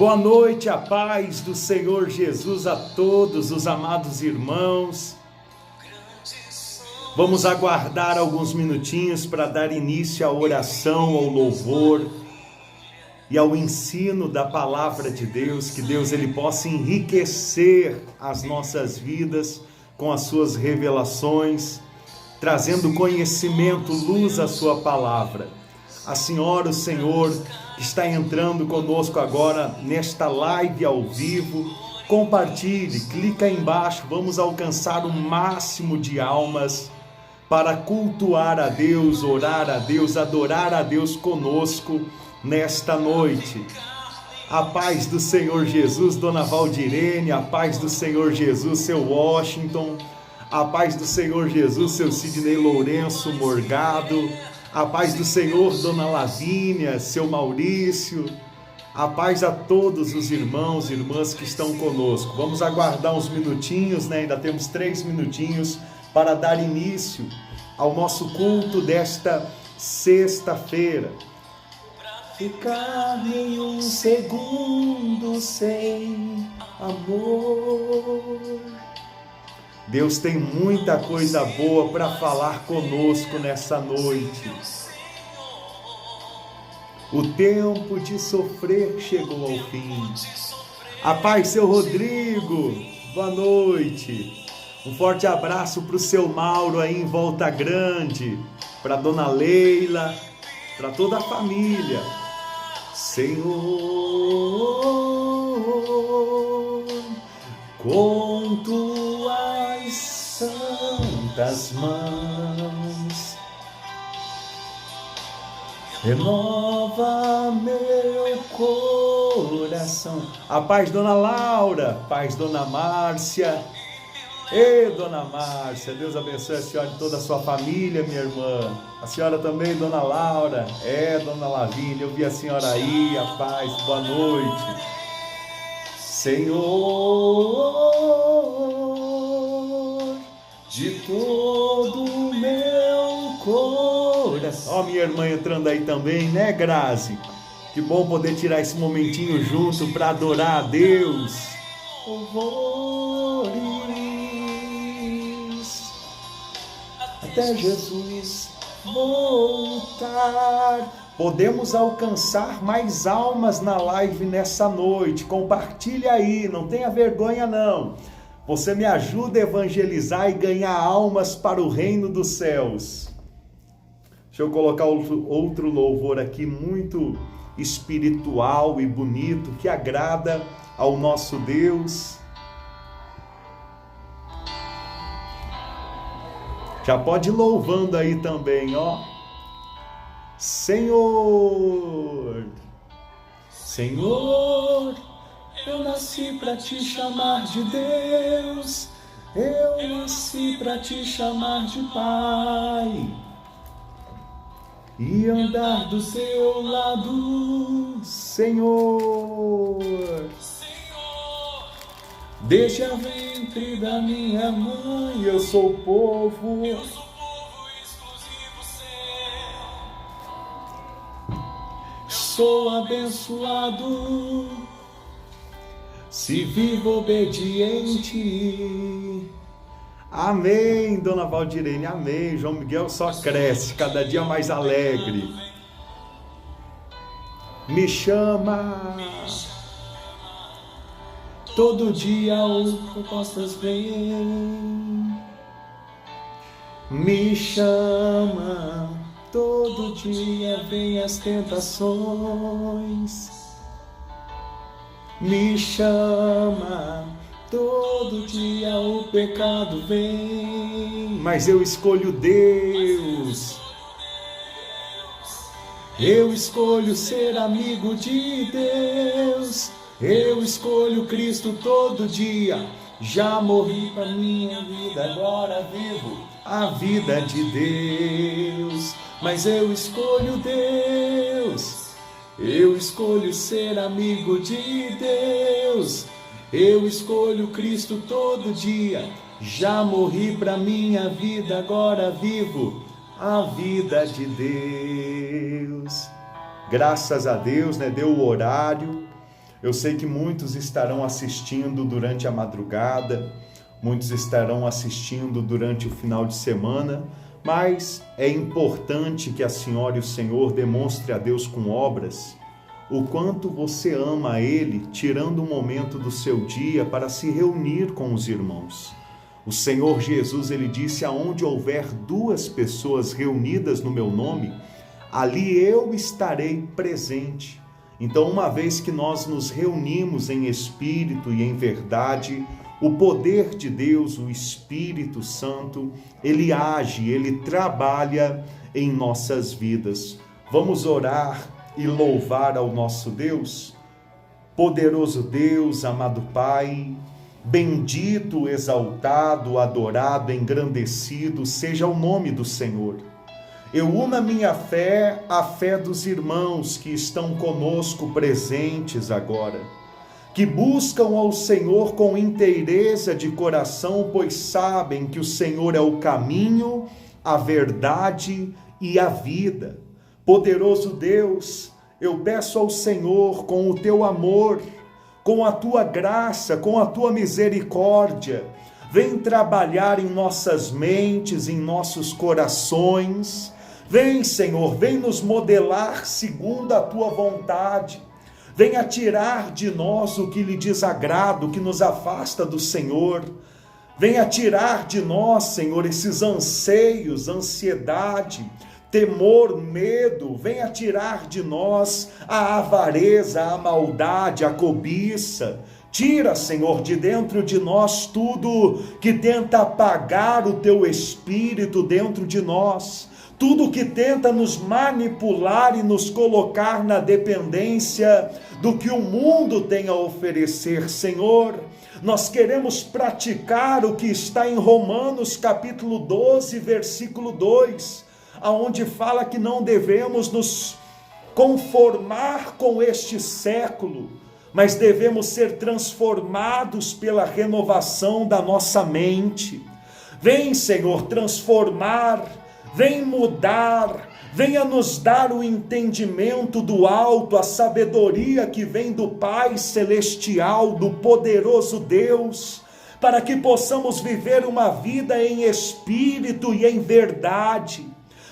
Boa noite, a paz do Senhor Jesus a todos os amados irmãos. Vamos aguardar alguns minutinhos para dar início à oração, ao louvor e ao ensino da palavra de Deus, que Deus ele possa enriquecer as nossas vidas com as suas revelações, trazendo conhecimento, luz à sua palavra. A senhora, o Senhor, que está entrando conosco agora nesta live ao vivo, compartilhe, clica aí embaixo, vamos alcançar o máximo de almas para cultuar a Deus, orar a Deus, adorar a Deus conosco nesta noite. A paz do Senhor Jesus, Dona Valdirene, a paz do Senhor Jesus, seu Washington, a paz do Senhor Jesus, seu Sidney Lourenço Morgado, a paz do Senhor, Dona Lavínia, seu Maurício, a paz a todos os irmãos e irmãs que estão conosco. Vamos aguardar uns minutinhos, ainda temos 3 minutinhos para dar início ao nosso culto desta sexta-feira. Ficar em um segundo sem amor. Deus tem muita coisa boa para falar conosco nessa noite. O tempo de sofrer chegou ao fim. A paz, seu Rodrigo, boa noite. Um forte abraço para o seu Mauro aí em Volta Grande, para Dona Leila, para toda a família. Senhor, com tuas santas mãos, renova meu coração. A paz, Dona Laura, paz, Dona Márcia. Ei, Dona Márcia, Deus abençoe a senhora e toda a sua família, minha irmã. A senhora também, Dona Laura. Dona Lavínia, eu vi a senhora aí, a paz, boa noite. Senhor, de todo o meu coração. Ó, minha irmã entrando aí também, né, Grazi? Que bom poder tirar esse momentinho junto para adorar a Deus. Louvores até Jesus voltar. Podemos alcançar mais almas na live nessa noite. Compartilha aí, não tenha vergonha não. Você me ajuda a evangelizar e ganhar almas para o reino dos céus. Deixa eu colocar outro louvor aqui muito espiritual e bonito, que agrada ao nosso Deus. Já pode ir louvando aí também, ó. Senhor, Senhor, eu nasci para te chamar de Deus, eu nasci para te chamar de Pai, e andar do seu lado, Senhor. Desde a ventre da minha mãe eu sou povo, sou abençoado, se vivo obediente. Amém, Dona Valdirene, amém. João Miguel só cresce, cada dia mais alegre. Me chama, todo dia propostas vêm. Me chama, todo dia vem as tentações. Me chama, todo dia o pecado vem. Mas eu escolho Deus. Eu escolho ser amigo de Deus. Eu escolho Cristo todo dia. Já morri para minha vida, agora vivo a vida de Deus. Mas eu escolho Deus. Eu escolho ser amigo de Deus. Eu escolho Cristo todo dia. Já morri para minha vida, agora vivo a vida de Deus. Graças a Deus, deu o horário. Eu sei que muitos estarão assistindo durante a madrugada, muitos estarão assistindo durante o final de semana, mas é importante que a senhora e o senhor demonstre a Deus com obras o quanto você ama a Ele, tirando um momento do seu dia para se reunir com os irmãos. O Senhor Jesus, Ele disse, aonde houver 2 pessoas reunidas no meu nome, ali eu estarei presente. Então, uma vez que nós nos reunimos em espírito e em verdade, o poder de Deus, o Espírito Santo, Ele age, Ele trabalha em nossas vidas. Vamos orar e louvar ao nosso Deus? Poderoso Deus, amado Pai, bendito, exaltado, adorado, engrandecido seja o nome do Senhor. Eu uno a minha fé à fé dos irmãos que estão conosco presentes agora, que buscam ao Senhor com inteireza de coração, pois sabem que o Senhor é o caminho, a verdade e a vida. Poderoso Deus, eu peço ao Senhor, com o teu amor, com a tua graça, com a tua misericórdia, vem trabalhar em nossas mentes, em nossos corações. Vem, Senhor, vem nos modelar segundo a tua vontade. Venha tirar de nós o que lhe desagrada, o que nos afasta do Senhor. Venha tirar de nós, Senhor, esses anseios, ansiedade, temor, medo. Venha tirar de nós a avareza, a maldade, a cobiça. Tira, Senhor, de dentro de nós tudo que tenta apagar o teu espírito dentro de nós. Tudo que tenta nos manipular e nos colocar na dependência do que o mundo tem a oferecer. Senhor, nós queremos praticar o que está em Romanos capítulo 12, versículo 2, aonde fala que não devemos nos conformar com este século, mas devemos ser transformados pela renovação da nossa mente. Vem, Senhor, transformar, vem mudar, venha nos dar o entendimento do alto, a sabedoria que vem do Pai Celestial, do poderoso Deus, para que possamos viver uma vida em espírito e em verdade.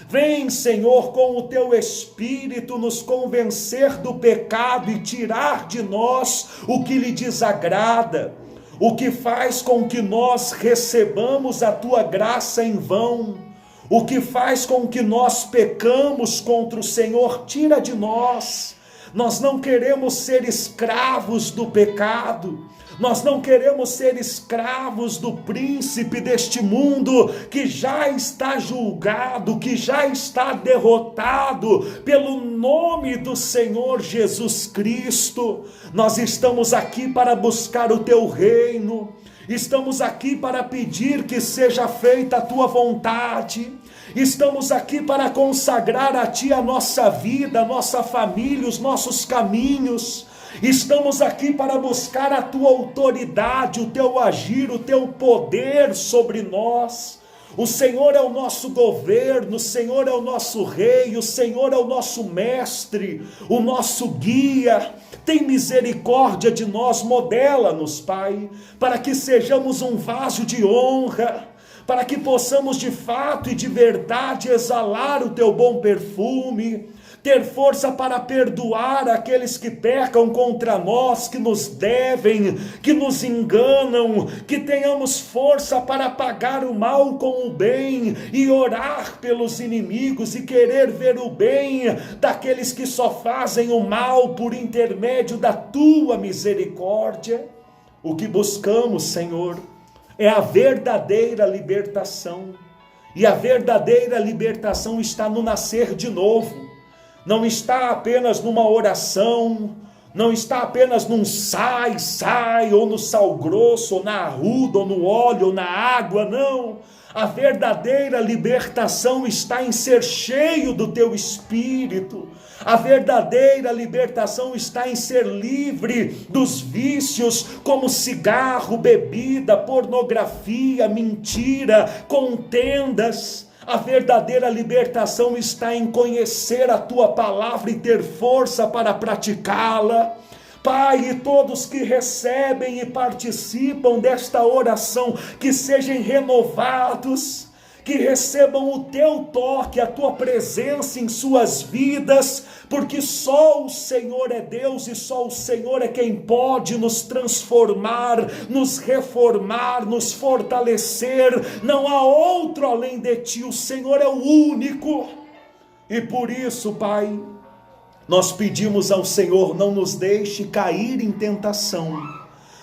Vem, Senhor, com o teu Espírito nos convencer do pecado e tirar de nós o que lhe desagrada, o que faz com que nós recebamos a tua graça em vão, o que faz com que nós pecamos contra o Senhor. Tira de nós. Nós não queremos ser escravos do pecado, nós não queremos ser escravos do príncipe deste mundo, que já está julgado, que já está derrotado pelo nome do Senhor Jesus Cristo. Nós estamos aqui para buscar o teu reino, estamos aqui para pedir que seja feita a tua vontade, estamos aqui para consagrar a ti a nossa vida, a nossa família, os nossos caminhos. Estamos aqui para buscar a tua autoridade, o teu agir, o teu poder sobre nós. O Senhor é o nosso governo, o Senhor é o nosso rei, o Senhor é o nosso mestre, o nosso guia. Tem misericórdia de nós, modela-nos, Pai, para que sejamos um vaso de honra, para que possamos de fato e de verdade exalar o teu bom perfume, ter força para perdoar aqueles que pecam contra nós, que nos devem, que nos enganam, que tenhamos força para pagar o mal com o bem e orar pelos inimigos e querer ver o bem daqueles que só fazem o mal por intermédio da tua misericórdia. O que buscamos, Senhor, é a verdadeira libertação, e a verdadeira libertação está no nascer de novo. Não está apenas numa oração, não está apenas num sai, ou no sal grosso, ou na arruda, ou no óleo, ou na água, não. A verdadeira libertação está em ser cheio do teu Espírito. A verdadeira libertação está em ser livre dos vícios como cigarro, bebida, pornografia, mentira, contendas. A verdadeira libertação está em conhecer a tua palavra e ter força para praticá-la, Pai, e todos que recebem e participam desta oração, que sejam renovados, que recebam o teu toque, a tua presença em suas vidas, porque só o Senhor é Deus e só o Senhor é quem pode nos transformar, nos reformar, nos fortalecer. Não há outro além de ti, o Senhor é o único. E por isso, Pai, nós pedimos ao Senhor, não nos deixe cair em tentação,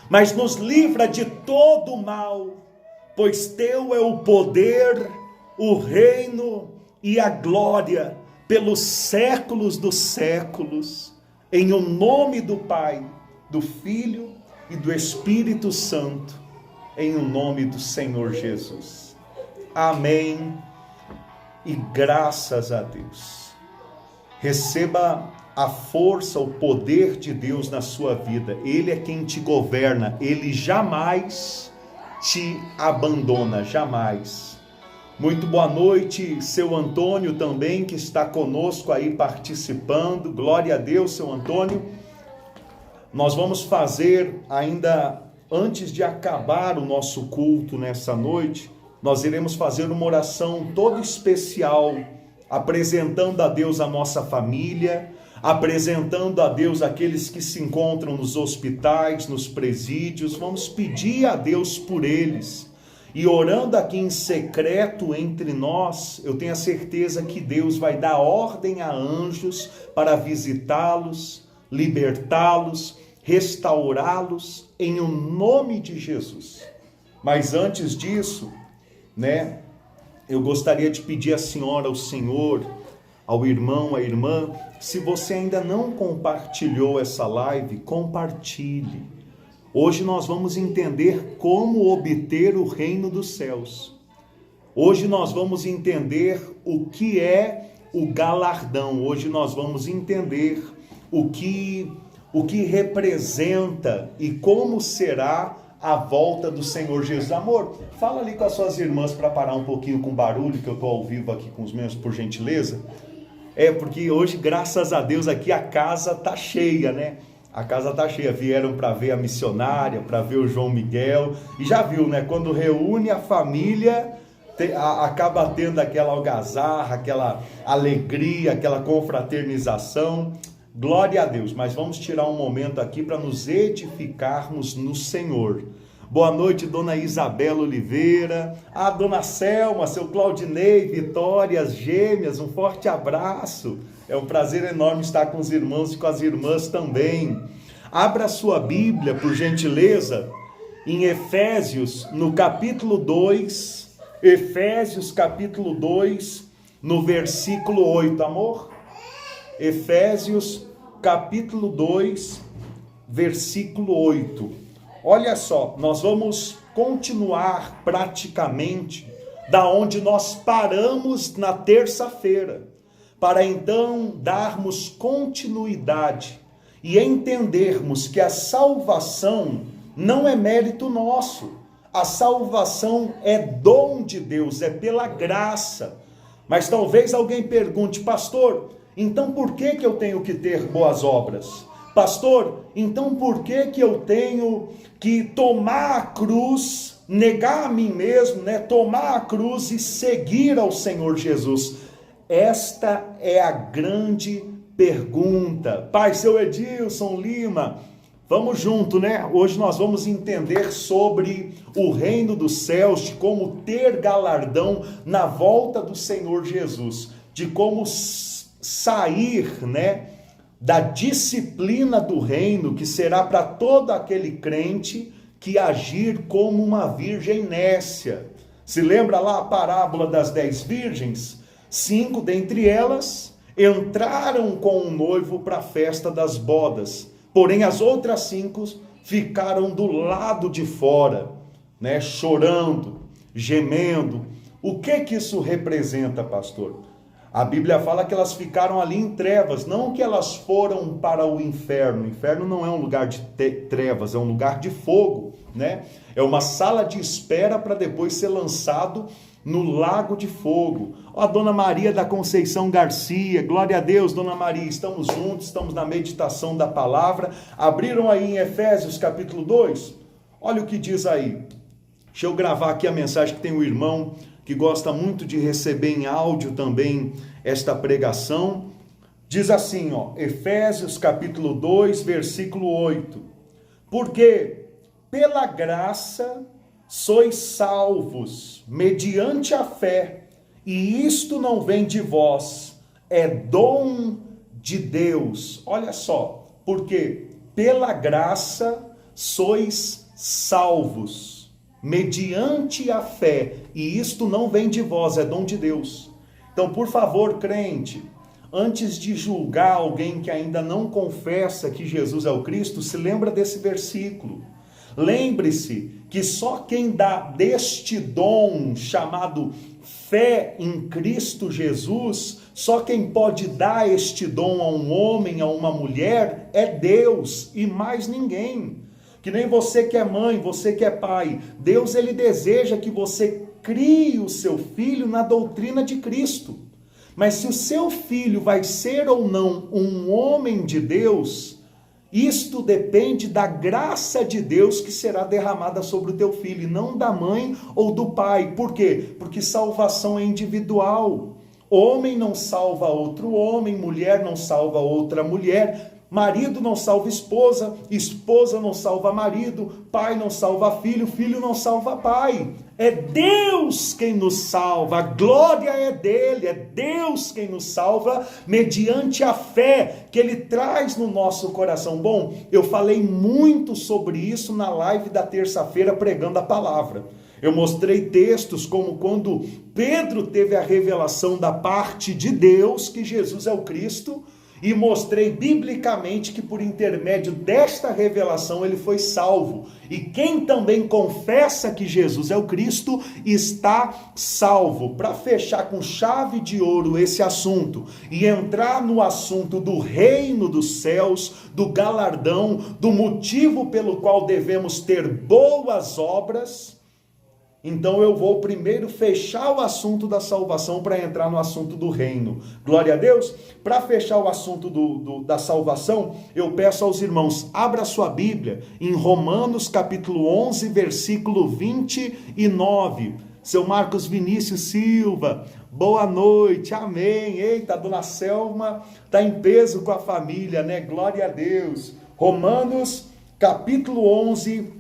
mas nos livra de todo o mal, pois teu é o poder, o reino e a glória pelos séculos dos séculos, em o nome do Pai, do Filho e do Espírito Santo, em o nome do Senhor Jesus. Amém e graças a Deus. Receba a força, o poder de Deus na sua vida. Ele é quem te governa, Ele jamais te abandona, jamais. Muito boa noite, seu Antônio também, que está conosco aí participando. Glória a Deus, seu Antônio. Nós vamos fazer ainda, antes de acabar o nosso culto nessa noite, nós iremos fazer uma oração toda especial, apresentando a Deus a nossa família, apresentando a Deus aqueles que se encontram nos hospitais, nos presídios. Vamos pedir a Deus por eles. E orando aqui em secreto entre nós, eu tenho a certeza que Deus vai dar ordem a anjos para visitá-los, libertá-los, restaurá-los em o nome de Jesus. Mas antes disso, eu gostaria de pedir à senhora, ao senhor, ao irmão, à irmã, se você ainda não compartilhou essa live, compartilhe. Hoje nós vamos entender como obter o reino dos céus. Hoje nós vamos entender o que é o galardão. Hoje nós vamos entender o que representa e como será a volta do Senhor Jesus. Amor, fala ali com as suas irmãs para parar um pouquinho com o barulho, que eu estou ao vivo aqui com os meus, por gentileza. Porque hoje, graças a Deus, aqui a casa tá cheia, né? A casa tá cheia. Vieram para ver a missionária, para ver o João Miguel. E já viu, né? Quando reúne a família, acaba tendo aquela algazarra, aquela alegria, aquela confraternização. Glória a Deus. Mas vamos tirar um momento aqui para nos edificarmos no Senhor. Boa noite, dona Isabela Oliveira, a dona Selma, seu Claudinei, Vitória, as gêmeas, um forte abraço. É um prazer enorme estar com os irmãos e com as irmãs também. Abra sua Bíblia, por gentileza, em Efésios, no capítulo 2, Efésios capítulo 2, no versículo 8, amor? Efésios capítulo 2, versículo 8. Olha só, nós vamos continuar praticamente da onde nós paramos na terça-feira, para então darmos continuidade e entendermos que a salvação não é mérito nosso, a salvação é dom de Deus, é pela graça. Mas talvez alguém pergunte, pastor, então por que eu tenho que ter boas obras? Pastor, então por que eu tenho que tomar a cruz, negar a mim mesmo, tomar a cruz e seguir ao Senhor Jesus? Esta é a grande pergunta. Pai, seu Edilson Lima, vamos junto, Hoje nós vamos entender sobre o reino dos céus, de como ter galardão na volta do Senhor Jesus, de como sair, da disciplina do reino, que será para todo aquele crente que agir como uma virgem nécia. Se lembra lá a parábola das 10 virgens? 5 dentre elas entraram com o noivo para a festa das bodas, porém as outras 5 ficaram do lado de fora, chorando, gemendo. O que isso representa, pastor? A Bíblia fala que elas ficaram ali em trevas, não que elas foram para o inferno. O inferno não é um lugar de trevas, é um lugar de fogo, É uma sala de espera para depois ser lançado no lago de fogo. Ó, a Dona Maria da Conceição Garcia, glória a Deus, Dona Maria, estamos juntos, estamos na meditação da palavra. Abriram aí em Efésios capítulo 2? Olha o que diz aí. Deixa eu gravar aqui a mensagem que tem um irmão que gosta muito de receber em áudio também esta pregação. Diz assim, ó, Efésios capítulo 2, versículo 8. Porque pela graça sois salvos, mediante a fé, e isto não vem de vós, é dom de Deus. Olha só, porque pela graça sois salvos, mediante a fé, e isto não vem de vós, é dom de Deus. Então, por favor, crente, antes de julgar alguém que ainda não confessa que Jesus é o Cristo, se lembra desse versículo. Lembre-se que só quem dá deste dom chamado fé em Cristo Jesus, só quem pode dar este dom a um homem, a uma mulher, é Deus e mais ninguém. Que nem você que é mãe, você que é pai, Deus ele deseja que você crie o seu filho na doutrina de Cristo. Mas se o seu filho vai ser ou não um homem de Deus, isto depende da graça de Deus que será derramada sobre o teu filho, e não da mãe ou do pai. Por quê? Porque salvação é individual. Homem não salva outro homem, mulher não salva outra mulher, marido não salva esposa, esposa não salva marido, pai não salva filho, filho não salva pai. É Deus quem nos salva, a glória é dele, é Deus quem nos salva mediante a fé que ele traz no nosso coração. Bom, eu falei muito sobre isso na live da terça-feira pregando a palavra. Eu mostrei textos como quando Pedro teve a revelação da parte de Deus que Jesus é o Cristo, e mostrei biblicamente que por intermédio desta revelação ele foi salvo. E quem também confessa que Jesus é o Cristo está salvo. Para fechar com chave de ouro esse assunto e entrar no assunto do reino dos céus, do galardão, do motivo pelo qual devemos ter boas obras, então eu vou primeiro fechar o assunto da salvação para entrar no assunto do reino. Glória a Deus. Para fechar o assunto da salvação, eu peço aos irmãos, abra sua Bíblia em Romanos capítulo 11, versículo 29. Seu Marcos Vinícius Silva, boa noite, amém. Eita, a dona Selma está em peso com a família, né? Glória a Deus. Romanos capítulo 11,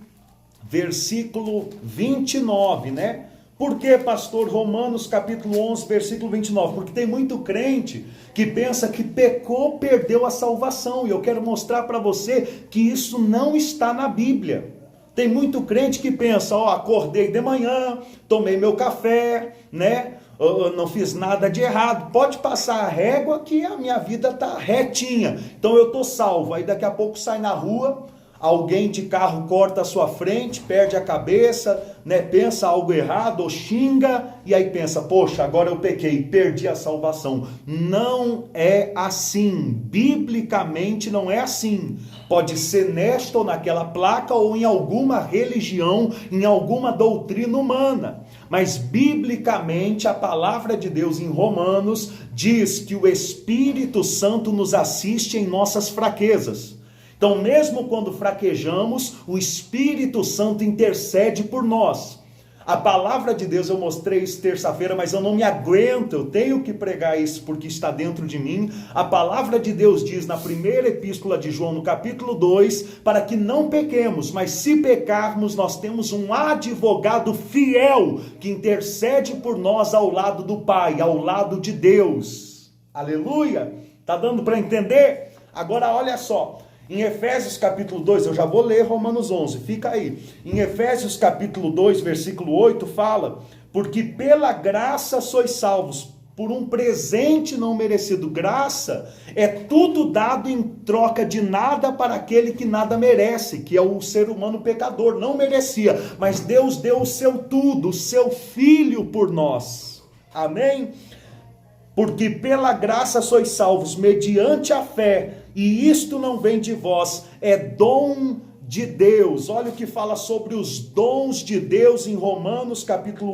versículo 29, né? Por que, pastor? Romanos capítulo 11, versículo 29? Porque tem muito crente que pensa que pecou, perdeu a salvação. E eu quero mostrar para você que isso não está na Bíblia. Tem muito crente que pensa, ó, acordei de manhã, tomei meu café, né? Eu não fiz nada de errado. Pode passar a régua que a minha vida tá retinha. Então eu tô salvo. Aí daqui a pouco sai na rua, alguém de carro corta a sua frente, perde a cabeça, né? Pensa algo errado ou xinga, e aí pensa, poxa, agora eu pequei, perdi a salvação. Não é assim, biblicamente não é assim. Pode ser nesta ou naquela placa ou em alguma religião, em alguma doutrina humana. Mas biblicamente a palavra de Deus em Romanos diz que o Espírito Santo nos assiste em nossas fraquezas. Então, mesmo quando fraquejamos, o Espírito Santo intercede por nós. A palavra de Deus, eu mostrei isso terça-feira, mas eu não me aguento, eu tenho que pregar isso porque está dentro de mim. A palavra de Deus diz na primeira epístola de João, no capítulo 2, para que não pequemos, mas se pecarmos, nós temos um advogado fiel que intercede por nós ao lado do Pai, ao lado de Deus. Aleluia! Tá dando para entender? Agora olha só. Em Efésios capítulo 2, eu já vou ler Romanos 11, fica aí. Em Efésios capítulo 2, versículo 8, fala: porque pela graça sois salvos, por um presente não merecido. Graça é tudo dado em troca de nada para aquele que nada merece, que é o ser humano pecador, não merecia. Mas Deus deu o seu tudo, o seu Filho por nós. Amém? Porque pela graça sois salvos, mediante a fé, e isto não vem de vós, é dom de Deus. Olha o que fala sobre os dons de Deus em Romanos capítulo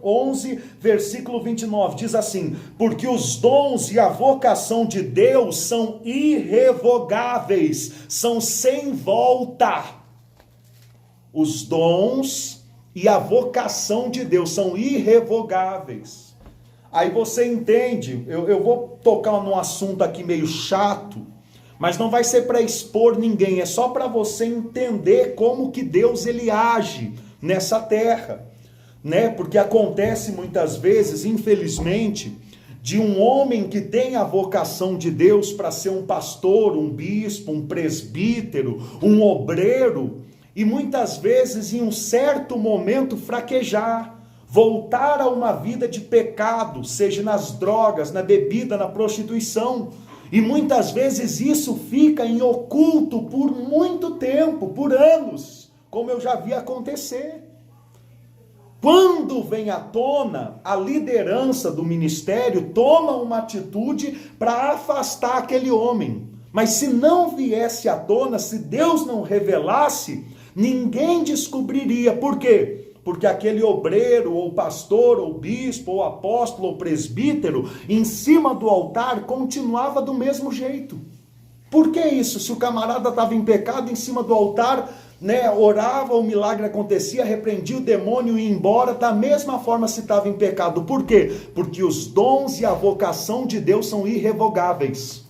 11, versículo 29. Diz assim: porque os dons e a vocação de Deus são irrevogáveis, são sem volta. Os dons e a vocação de Deus são irrevogáveis. Aí você entende, eu vou tocar num assunto aqui meio chato, mas não vai ser para expor ninguém, é só para você entender como que Deus ele age nessa terra, né? Porque acontece muitas vezes, infelizmente, de um homem que tem a vocação de Deus para ser um pastor, um bispo, um presbítero, um obreiro, e muitas vezes em um certo momento fraquejar, voltar a uma vida de pecado, seja nas drogas, na bebida, na prostituição. E muitas vezes isso fica em oculto por muito tempo, por anos, como eu já vi acontecer. Quando vem à tona, a liderança do ministério toma uma atitude para afastar aquele homem. Mas se não viesse à tona, se Deus não revelasse, ninguém descobriria. Por quê? Porque aquele obreiro, ou pastor, ou bispo, ou apóstolo, ou presbítero, em cima do altar, continuava do mesmo jeito. Por que isso? Se o camarada estava em pecado, em cima do altar, né, orava, o milagre acontecia, repreendia o demônio e ia embora, da mesma forma se estava em pecado. Por quê? Porque os dons e a vocação de Deus são irrevogáveis.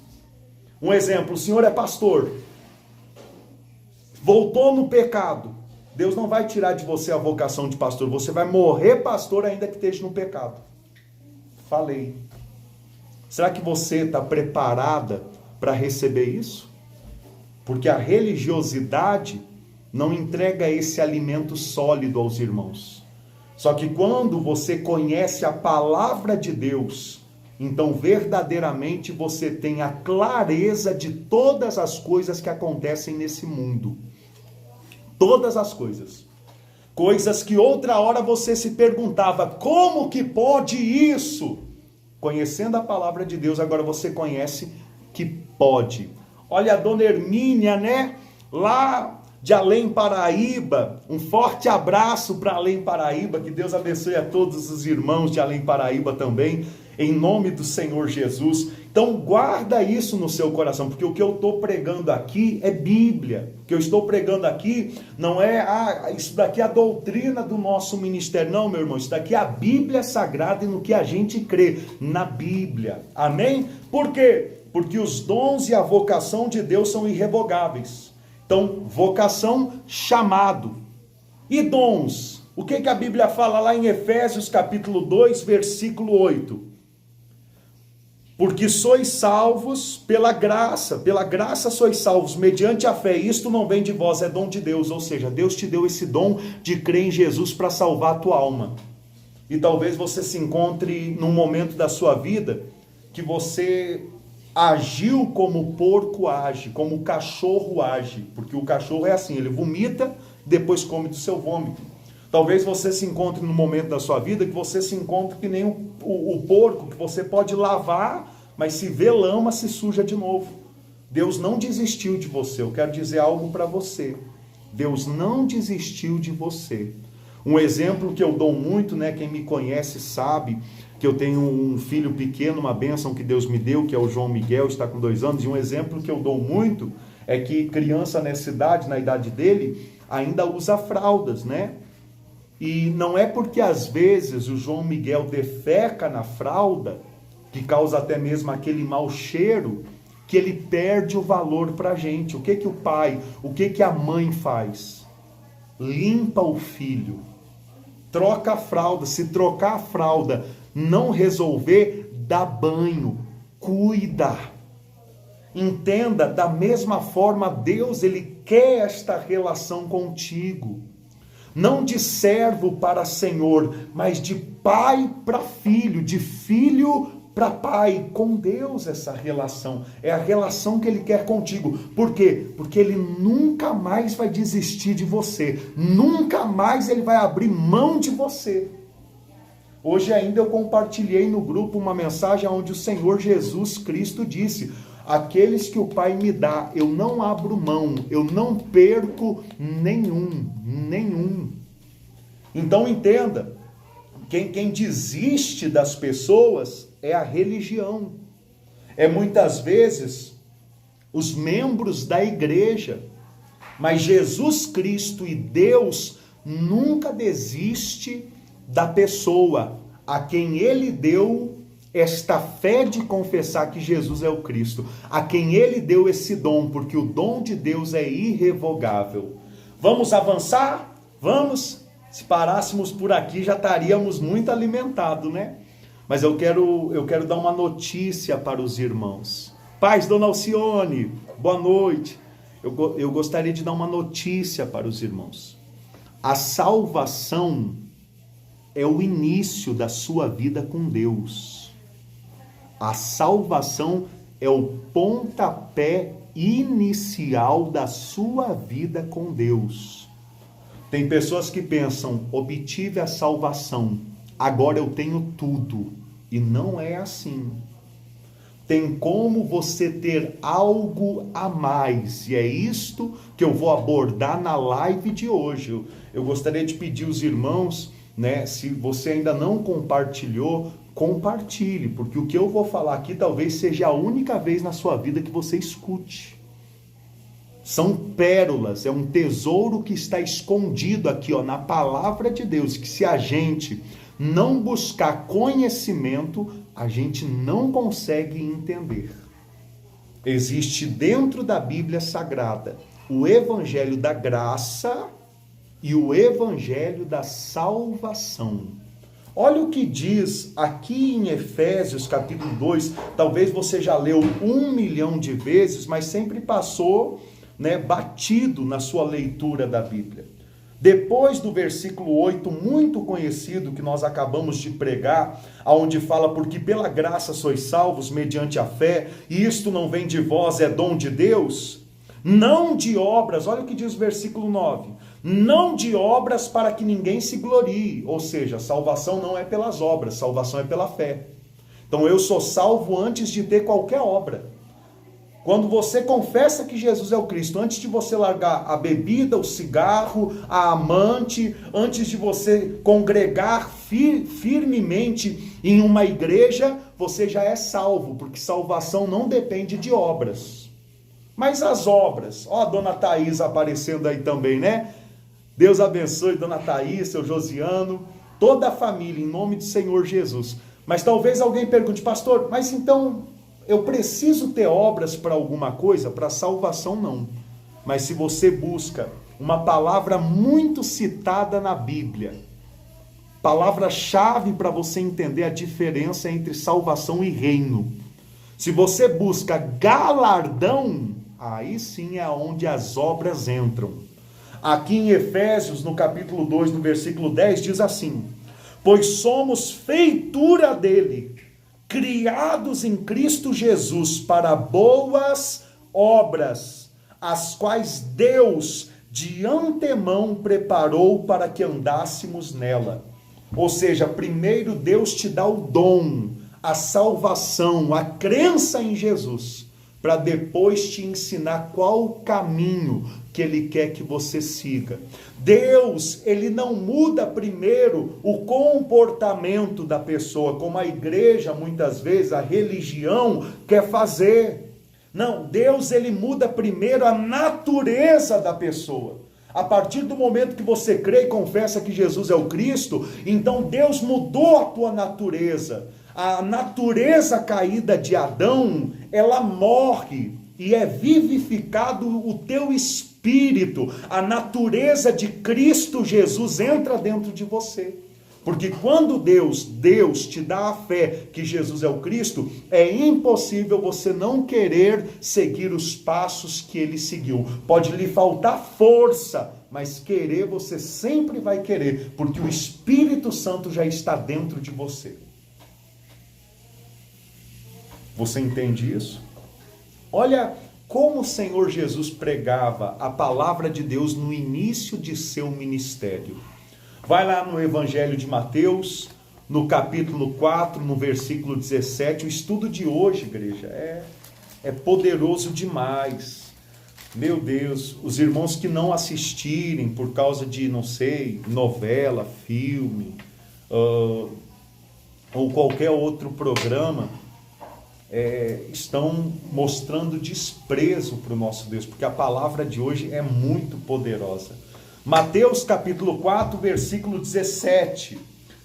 Um exemplo, o senhor é pastor, voltou no pecado, Deus não vai tirar de você a vocação de pastor. Você vai morrer pastor ainda que esteja no pecado. Falei. Será que você está preparada para receber isso? Porque a religiosidade não entrega esse alimento sólido aos irmãos. Só que quando você conhece a palavra de Deus, então verdadeiramente você tem a clareza de todas as coisas que acontecem nesse mundo. Todas as coisas. Coisas que outra hora você se perguntava, como que pode isso? Conhecendo a palavra de Deus, agora você conhece que pode. Olha a dona Hermínia, né? Lá de Além Paraíba, um forte abraço para Além Paraíba, que Deus abençoe a todos os irmãos de Além Paraíba também, em nome do Senhor Jesus. Então guarda isso no seu coração, porque o que eu estou pregando aqui é Bíblia. O que eu estou pregando aqui não é, isso daqui é a doutrina do nosso ministério. Não, meu irmão, isso daqui é a Bíblia Sagrada e no que a gente crê, na Bíblia. Amém? Por quê? Porque os dons e a vocação de Deus são irrevogáveis. Então, vocação, chamado. E dons? O que a Bíblia fala lá em Efésios capítulo 2, versículo 8? Porque sois salvos pela graça sois salvos, mediante a fé. Isto não vem de vós, é dom de Deus. Ou seja, Deus te deu esse dom de crer em Jesus para salvar a tua alma. E talvez você se encontre num momento da sua vida que você agiu como o porco age, como o cachorro age. Porque o cachorro é assim, ele vomita, depois come do seu vômito. Talvez você se encontre num momento da sua vida que você se encontre que nem o porco, que você pode lavar, mas se vê lama, se suja de novo. Deus não desistiu de você. Eu quero dizer algo para você. Deus não desistiu de você. Um exemplo que eu dou muito, né? Quem me conhece sabe que eu tenho um filho pequeno, uma bênção que Deus me deu, que é o João Miguel, está com 2 anos. E um exemplo que eu dou muito é que criança nessa idade, na idade dele, ainda usa fraldas, né? E não é porque às vezes o João Miguel defeca na fralda, que causa até mesmo aquele mau cheiro, que ele perde o valor para a gente. O que o pai, o que a mãe faz? Limpa o filho, troca a fralda. Se trocar a fralda não resolver, dá banho, cuida. Entenda, da mesma forma Deus, ele quer esta relação contigo. Não de servo para senhor, mas de pai para filho, de filho para pai. Com Deus essa relação, é a relação que ele quer contigo. Por quê? Porque ele nunca mais vai desistir de você, nunca mais ele vai abrir mão de você. Hoje ainda eu compartilhei no grupo uma mensagem onde o Senhor Jesus Cristo disse: Aqueles que o Pai me dá, eu não abro mão, eu não perco nenhum. Então entenda, quem desiste das pessoas é a religião. É muitas vezes os membros da igreja. Mas Jesus Cristo e Deus nunca desiste da pessoa a quem ele deu esta fé de confessar que Jesus é o Cristo, a quem ele deu esse dom, porque o dom de Deus é irrevogável. Vamos avançar? Vamos? Se parássemos por aqui já estaríamos muito alimentados, né? Mas eu quero dar uma notícia para os irmãos. Paz, dona Alcione, boa noite. Eu gostaria de dar uma notícia para os irmãos. A salvação é o início da sua vida com Deus. A salvação é o pontapé inicial da sua vida com Deus. Tem pessoas que pensam, obtive a salvação, agora eu tenho tudo. E não é assim. Tem como você ter algo a mais. E é isto que eu vou abordar na live de hoje. Eu gostaria de pedir aos irmãos, né, se você ainda não compartilhou, compartilhe, porque o que eu vou falar aqui talvez seja a única vez na sua vida que você escute. São pérolas, é um tesouro que está escondido aqui, ó, na palavra de Deus, que se a gente não buscar conhecimento, a gente não consegue entender. Existe dentro da Bíblia Sagrada o Evangelho da Graça e o Evangelho da Salvação. Olha o que diz aqui em Efésios capítulo 2, talvez você já leu 1 milhão de vezes, mas sempre passou, né, batido na sua leitura da Bíblia. Depois do versículo 8, muito conhecido, que nós acabamos de pregar, onde fala, porque pela graça sois salvos, mediante a fé, e isto não vem de vós, é dom de Deus, não de obras, olha o que diz o versículo 9, não de obras para que ninguém se glorie, ou seja, salvação não é pelas obras, salvação é pela fé. Então eu sou salvo antes de ter qualquer obra. Quando você confessa que Jesus é o Cristo, antes de você largar a bebida, o cigarro, a amante, antes de você congregar firmemente em uma igreja, você já é salvo, porque salvação não depende de obras. Mas as obras, ó a dona Thaís aparecendo aí também, né? Deus abençoe dona Thaís, seu Josiano, toda a família, em nome do Senhor Jesus. Mas talvez alguém pergunte, pastor, mas então eu preciso ter obras para alguma coisa? Para salvação não. Mas se você busca uma palavra muito citada na Bíblia, palavra-chave para você entender a diferença entre salvação e reino. Se você busca galardão, aí sim é onde as obras entram. Aqui em Efésios, no capítulo 2, no versículo 10, diz assim, pois somos feitura dele, criados em Cristo Jesus para boas obras, as quais Deus de antemão preparou para que andássemos nela. Ou seja, primeiro Deus te dá o dom, a salvação, a crença em Jesus, para depois te ensinar qual o caminho que Ele quer que você siga. Deus, Ele não muda primeiro o comportamento da pessoa, como a igreja, muitas vezes, a religião quer fazer. Não, Deus, Ele muda primeiro a natureza da pessoa. A partir do momento que você crê e confessa que Jesus é o Cristo, então Deus mudou a tua natureza. A natureza caída de Adão, ela morre e é vivificado o teu espírito. A natureza de Cristo Jesus entra dentro de você. Porque quando Deus te dá a fé que Jesus é o Cristo, é impossível você não querer seguir os passos que Ele seguiu. Pode lhe faltar força, mas querer você sempre vai querer, porque o Espírito Santo já está dentro de você. Você entende isso? Olha como o Senhor Jesus pregava a palavra de Deus no início de seu ministério. Vai lá no Evangelho de Mateus, no capítulo 4, no versículo 17, o estudo de hoje, igreja, é poderoso demais. Meu Deus, os irmãos que não assistirem por causa de, não sei, novela, filme, ou qualquer outro programa, estão mostrando desprezo para o nosso Deus, porque a palavra de hoje é muito poderosa. Mateus capítulo 4, versículo 17,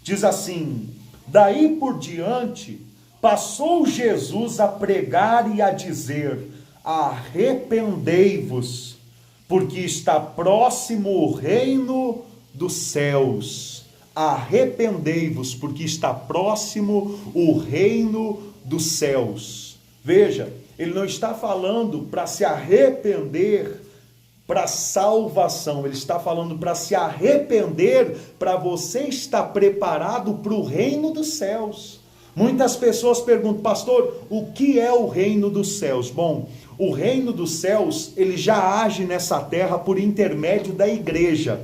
diz assim: daí por diante, passou Jesus a pregar e a dizer: arrependei-vos, porque está próximo o reino dos céus. Arrependei-vos, porque está próximo o reino dos céus. Veja, ele não está falando para se arrepender para salvação, ele está falando para se arrepender, para você estar preparado para o reino dos céus. Muitas pessoas perguntam: pastor, o que é o reino dos céus? Bom, o reino dos céus, ele já age nessa terra por intermédio da igreja.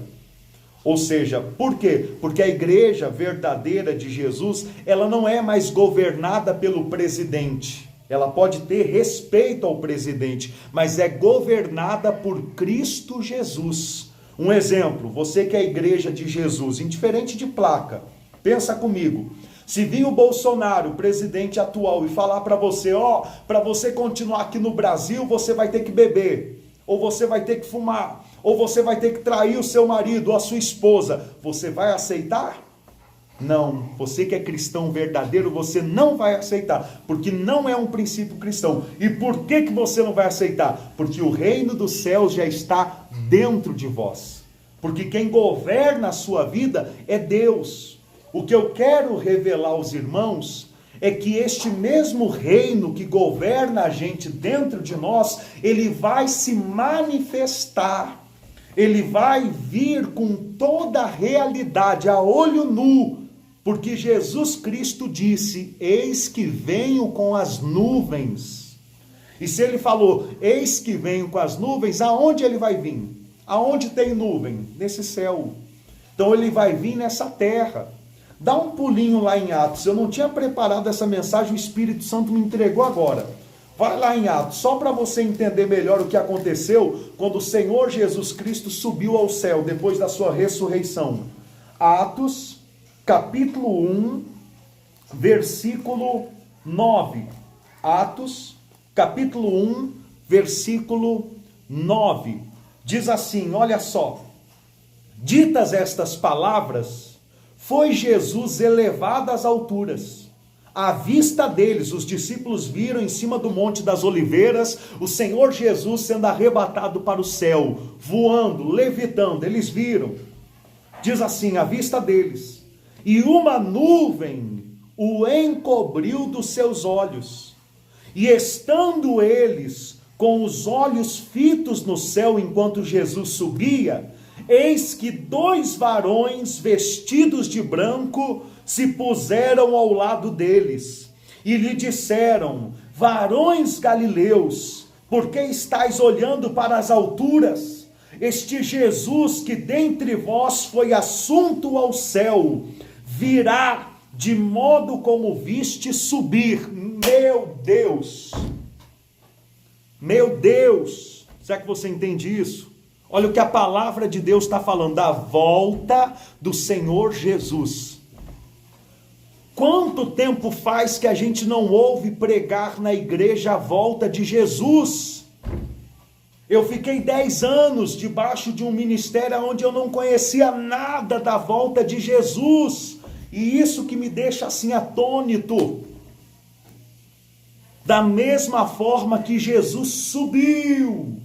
Ou seja, por quê? Porque a igreja verdadeira de Jesus, ela não é mais governada pelo presidente. Ela pode ter respeito ao presidente, mas é governada por Cristo Jesus. Um exemplo, você que é a igreja de Jesus, indiferente de placa, pensa comigo. Se vir o Bolsonaro, o presidente atual, e falar para você: para você continuar aqui no Brasil, você vai ter que beber, ou você vai ter que fumar, ou você vai ter que trair o seu marido ou a sua esposa, você vai aceitar? Não, você que é cristão verdadeiro, você não vai aceitar, porque não é um princípio cristão. E por que você não vai aceitar? Porque o reino dos céus já está dentro de vós, porque quem governa a sua vida é Deus. O que eu quero revelar aos irmãos é que este mesmo reino que governa a gente dentro de nós, ele vai se manifestar, ele vai vir com toda a realidade, a olho nu, porque Jesus Cristo disse: eis que venho com as nuvens. E se ele falou: eis que venho com as nuvens, aonde ele vai vir? Aonde tem nuvem? Nesse céu. Então ele vai vir nessa terra. Dá um pulinho lá em Atos. Eu não tinha preparado essa mensagem, o Espírito Santo me entregou agora. Vai lá em Atos, só para você entender melhor o que aconteceu quando o Senhor Jesus Cristo subiu ao céu, depois da sua ressurreição. Atos, capítulo 1, versículo 9. Atos, capítulo 1, versículo 9. Diz assim, olha só. Ditas estas palavras, foi Jesus elevado às alturas. À vista deles, os discípulos viram em cima do Monte das Oliveiras o Senhor Jesus sendo arrebatado para o céu, voando, levitando. Eles viram. Diz assim, à vista deles. E uma nuvem o encobriu dos seus olhos. E estando eles com os olhos fitos no céu enquanto Jesus subia, eis que 2 varões vestidos de branco se puseram ao lado deles e lhe disseram: varões galileus, por que estáis olhando para as alturas? Este Jesus que dentre vós foi assunto ao céu, virá de modo como viste subir. Meu Deus! Meu Deus! Será que você entende isso? Olha o que a palavra de Deus está falando, da volta do Senhor Jesus. Quanto tempo faz que a gente não ouve pregar na igreja a volta de Jesus? Eu fiquei 10 anos debaixo de um ministério onde eu não conhecia nada da volta de Jesus. E isso que me deixa assim atônito. Da mesma forma que Jesus subiu.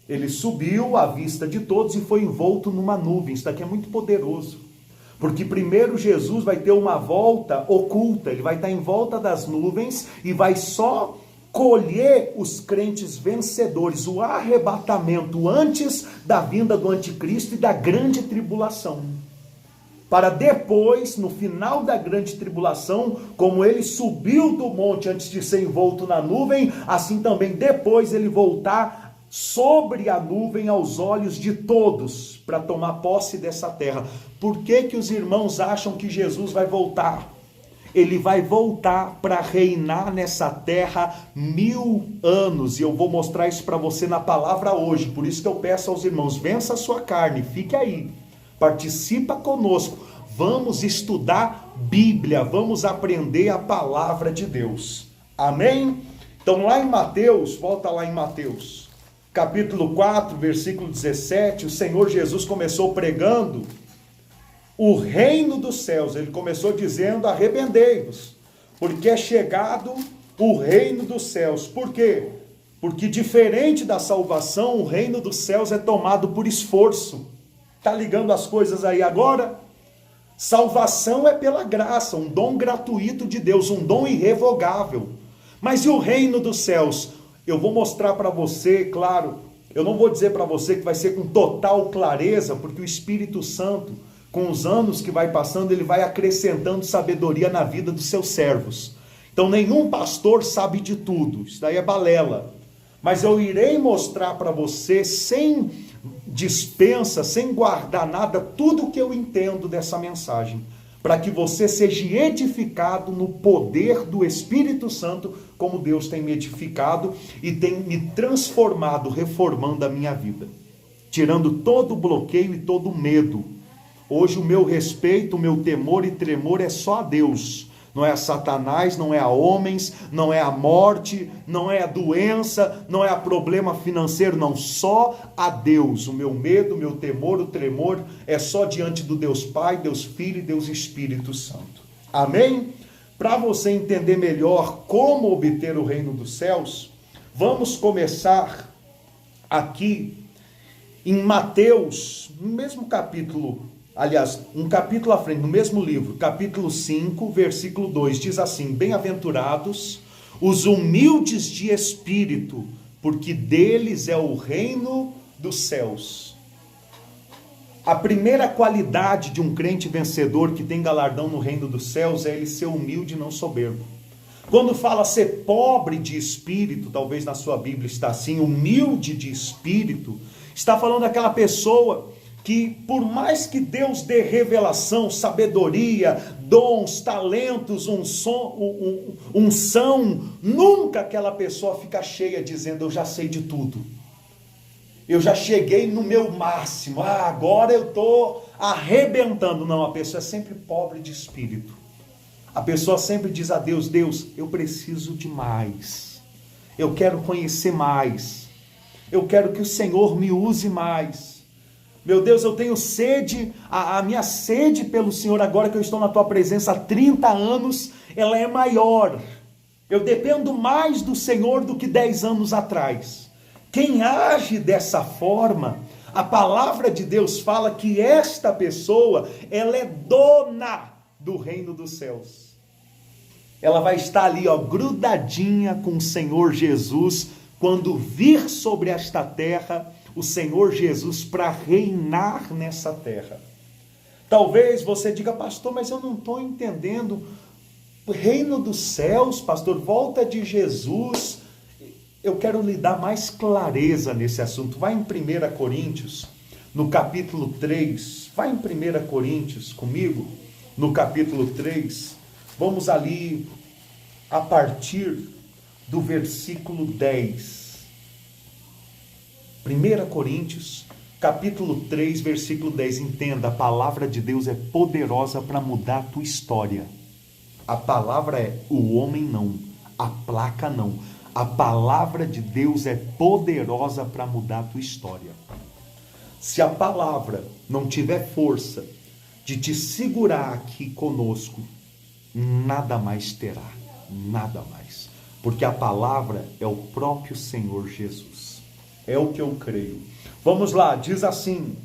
Ele subiu à vista de todos e foi envolto numa nuvem. Isso daqui é muito poderoso. Porque primeiro Jesus vai ter uma volta oculta. Ele vai estar em volta das nuvens e vai só colher os crentes vencedores. O arrebatamento antes da vinda do anticristo e da grande tribulação. Para depois, no final da grande tribulação, como ele subiu do monte antes de ser envolto na nuvem, assim também depois ele voltar sobre a nuvem aos olhos de todos, para tomar posse dessa terra. Por que que os irmãos acham que Jesus vai voltar? ele vai voltar para reinar nessa terra 1000 anos, e eu vou mostrar isso para você na palavra hoje. Por isso que eu peço aos irmãos, vença a sua carne, fique aí, participa conosco, vamos estudar Bíblia, vamos aprender a palavra de Deus, amém? Então lá em Mateus, volta lá em Mateus, capítulo 4, versículo 17, o Senhor Jesus começou pregando o reino dos céus. Ele começou dizendo, arrependei-vos, porque é chegado o reino dos céus. Por quê? Porque diferente da salvação, o reino dos céus é tomado por esforço. Está ligando as coisas aí agora? Salvação é pela graça, um dom gratuito de Deus, um dom irrevogável. Mas e o reino dos céus? Eu vou mostrar para você, claro, eu não vou dizer para você que vai ser com total clareza, porque o Espírito Santo, com os anos que vai passando, ele vai acrescentando sabedoria na vida dos seus servos. Então nenhum pastor sabe de tudo, isso daí é balela. Mas eu irei mostrar para você, sem dispensa, sem guardar nada, tudo o que eu entendo dessa mensagem, para que você seja edificado no poder do Espírito Santo, como Deus tem me edificado e tem me transformado, reformando a minha vida, tirando todo o bloqueio e todo o medo. Hoje o meu respeito, o meu temor e tremor é só a Deus. Não é a Satanás, não é a homens, não é a morte, não é a doença, não é a problema financeiro, não. Só a Deus. O meu medo, o meu temor, o tremor é só diante do Deus Pai, Deus Filho e Deus Espírito Santo. Amém? Para você entender melhor como obter o reino dos céus, vamos começar aqui em Mateus, no mesmo capítulo. Aliás, um capítulo à frente, no mesmo livro, capítulo 5, versículo 2, diz assim, bem-aventurados os humildes de espírito, porque deles é o reino dos céus. A primeira qualidade de um crente vencedor que tem galardão no reino dos céus é ele ser humilde e não soberbo. Quando fala ser pobre de espírito, talvez na sua Bíblia está assim, humilde de espírito, está falando daquela pessoa que por mais que Deus dê revelação, sabedoria, dons, talentos, unção, nunca aquela pessoa fica cheia dizendo, eu já sei de tudo. Eu já cheguei no meu máximo, agora eu estou arrebentando. Não, a pessoa é sempre pobre de espírito. A pessoa sempre diz a Deus, Deus, eu preciso de mais. Eu quero conhecer mais. Eu quero que o Senhor me use mais. Meu Deus, eu tenho sede, a minha sede pelo Senhor agora que eu estou na tua presença há 30 anos, ela é maior. Eu dependo mais do Senhor do que 10 anos atrás. Quem age dessa forma, a palavra de Deus fala que esta pessoa, ela é dona do reino dos céus. Ela vai estar ali, grudadinha com o Senhor Jesus, quando vir sobre esta terra o Senhor Jesus para reinar nessa terra. Talvez você diga, pastor, mas eu não estou entendendo. O reino dos céus, pastor, volta de Jesus. Eu quero lhe dar mais clareza nesse assunto. Vai em 1 Coríntios, no capítulo 3. Vai em 1 Coríntios comigo, no capítulo 3. Vamos ali a partir do versículo 10. 1 Coríntios, capítulo 3, versículo 10. Entenda, a palavra de Deus é poderosa para mudar a tua história. A palavra é, o homem não, a placa não. A palavra de Deus é poderosa para mudar a tua história. Se a palavra não tiver força de te segurar aqui conosco, nada mais terá, nada mais. Porque a palavra é o próprio Senhor Jesus. É o que eu creio. Vamos lá, diz assim,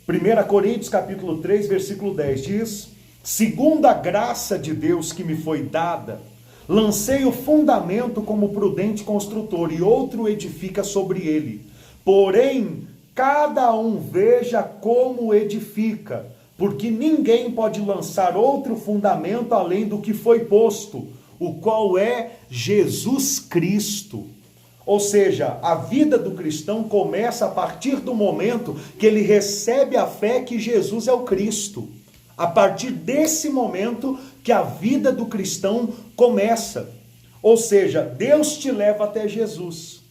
1 Coríntios capítulo 3, versículo 10, diz, segundo a graça de Deus que me foi dada, lancei o fundamento como prudente construtor, e outro edifica sobre ele. Porém, cada um veja como edifica, porque ninguém pode lançar outro fundamento além do que foi posto, o qual é Jesus Cristo. Ou seja, a vida do cristão começa a partir do momento que ele recebe a fé que Jesus é o Cristo. A partir desse momento que a vida do cristão começa. Ou seja, Deus te leva até Jesus.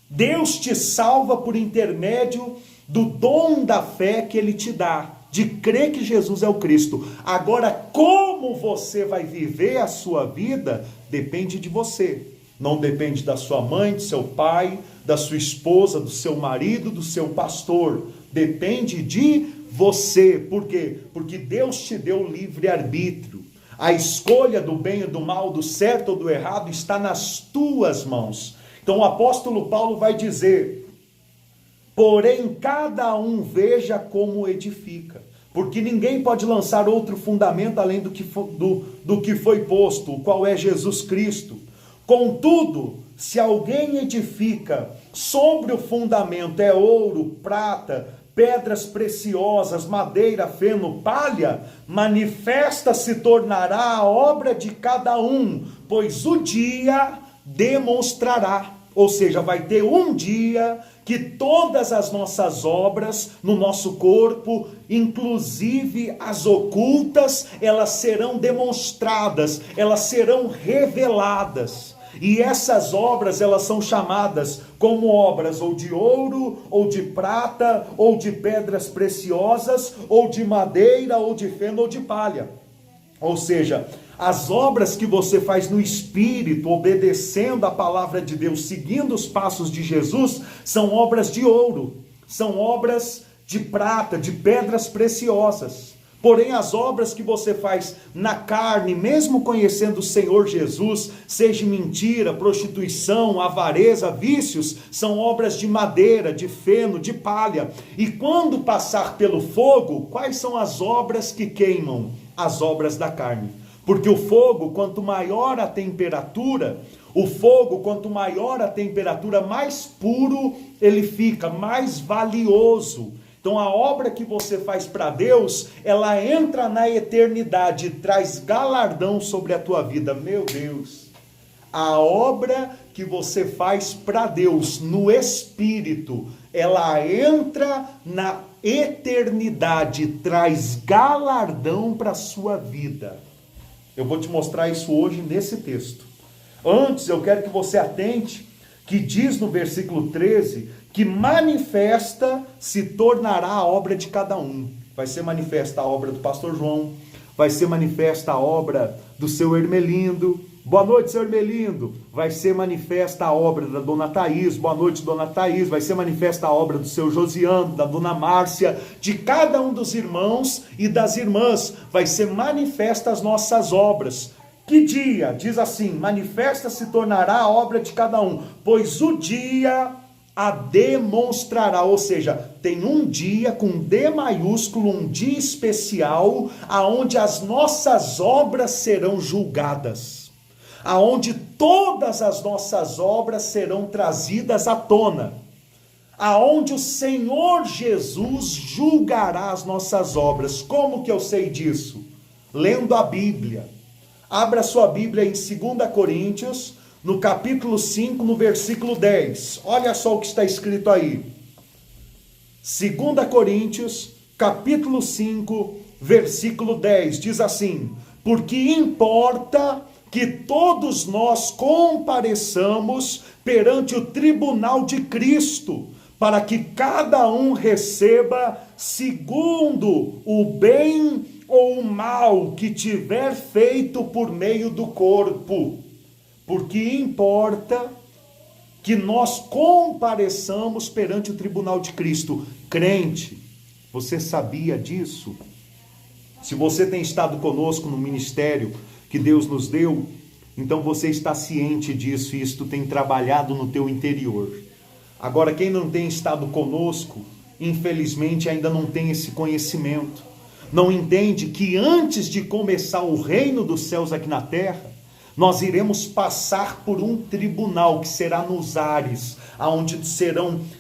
Deus te salva por intermédio do dom da fé que Ele te dá, de crer que Jesus é o Cristo. Agora, como você vai viver a sua vida, depende de você. Não depende da sua mãe, do seu pai, da sua esposa, do seu marido, do seu pastor. Depende de você. Por quê? Porque Deus te deu livre-arbítrio. A escolha do bem e do mal, do certo ou do errado, está nas tuas mãos. Então o apóstolo Paulo vai dizer: porém cada um veja como edifica, porque ninguém pode lançar outro fundamento além do que foi posto, o qual é Jesus Cristo. Contudo, se alguém edifica sobre o fundamento é ouro, prata, pedras preciosas, madeira, feno, palha, manifesta se tornará a obra de cada um, pois o dia demonstrará. Ou seja, vai ter um dia que todas as nossas obras no nosso corpo, inclusive as ocultas, elas serão demonstradas, elas serão reveladas. E essas obras, elas são chamadas como obras ou de ouro, ou de prata, ou de pedras preciosas, ou de madeira, ou de feno, ou de palha. Ou seja, as obras que você faz no Espírito, obedecendo a palavra de Deus, seguindo os passos de Jesus, são obras de ouro, são obras de prata, de pedras preciosas. Porém, as obras que você faz na carne, mesmo conhecendo o Senhor Jesus, seja mentira, prostituição, avareza, vícios, são obras de madeira, de feno, de palha. E quando passar pelo fogo, quais são as obras que queimam? As obras da carne. Porque o fogo, quanto maior a temperatura, mais puro ele fica, mais valioso. Então a obra que você faz para Deus, ela entra na eternidade, traz galardão sobre a tua vida. Meu Deus, a obra que você faz para Deus no Espírito, ela entra na eternidade, traz galardão para a sua vida. Eu vou te mostrar isso hoje nesse texto. Antes, eu quero que você atente, que diz no versículo 13, que manifesta se tornará a obra de cada um. Vai ser manifesta a obra do pastor João, vai ser manifesta a obra do seu Hermelindo. Boa noite, seu Hermelindo. Vai ser manifesta a obra da dona Thaís. Boa noite, dona Thaís. Vai ser manifesta a obra do seu Josiano, da dona Márcia, de cada um dos irmãos e das irmãs. Vai ser manifesta as nossas obras. Que dia? Diz assim: manifesta se tornará a obra de cada um, pois o dia a demonstrará. Ou seja, tem um dia com D maiúsculo, um dia especial, aonde as nossas obras serão julgadas, aonde todas as nossas obras serão trazidas à tona, aonde o Senhor Jesus julgará as nossas obras. Como que eu sei disso? Lendo a Bíblia. Abra sua Bíblia em 2 Coríntios, no capítulo 5, no versículo 10. Olha só o que está escrito aí. 2 Coríntios, capítulo 5, versículo 10. Diz assim: porque importa que todos nós compareçamos perante o tribunal de Cristo, para que cada um receba segundo o bem ou o mal que tiver feito por meio do corpo. Porque importa que nós compareçamos perante o tribunal de Cristo. Crente, você sabia disso? Se você tem estado conosco no ministério que Deus nos deu, então você está ciente disso e isto tem trabalhado no teu interior. Agora, quem não tem estado conosco, infelizmente ainda não tem esse conhecimento. Não entende que antes de começar o reino dos céus aqui na terra, nós iremos passar por um tribunal que será nos ares, aonde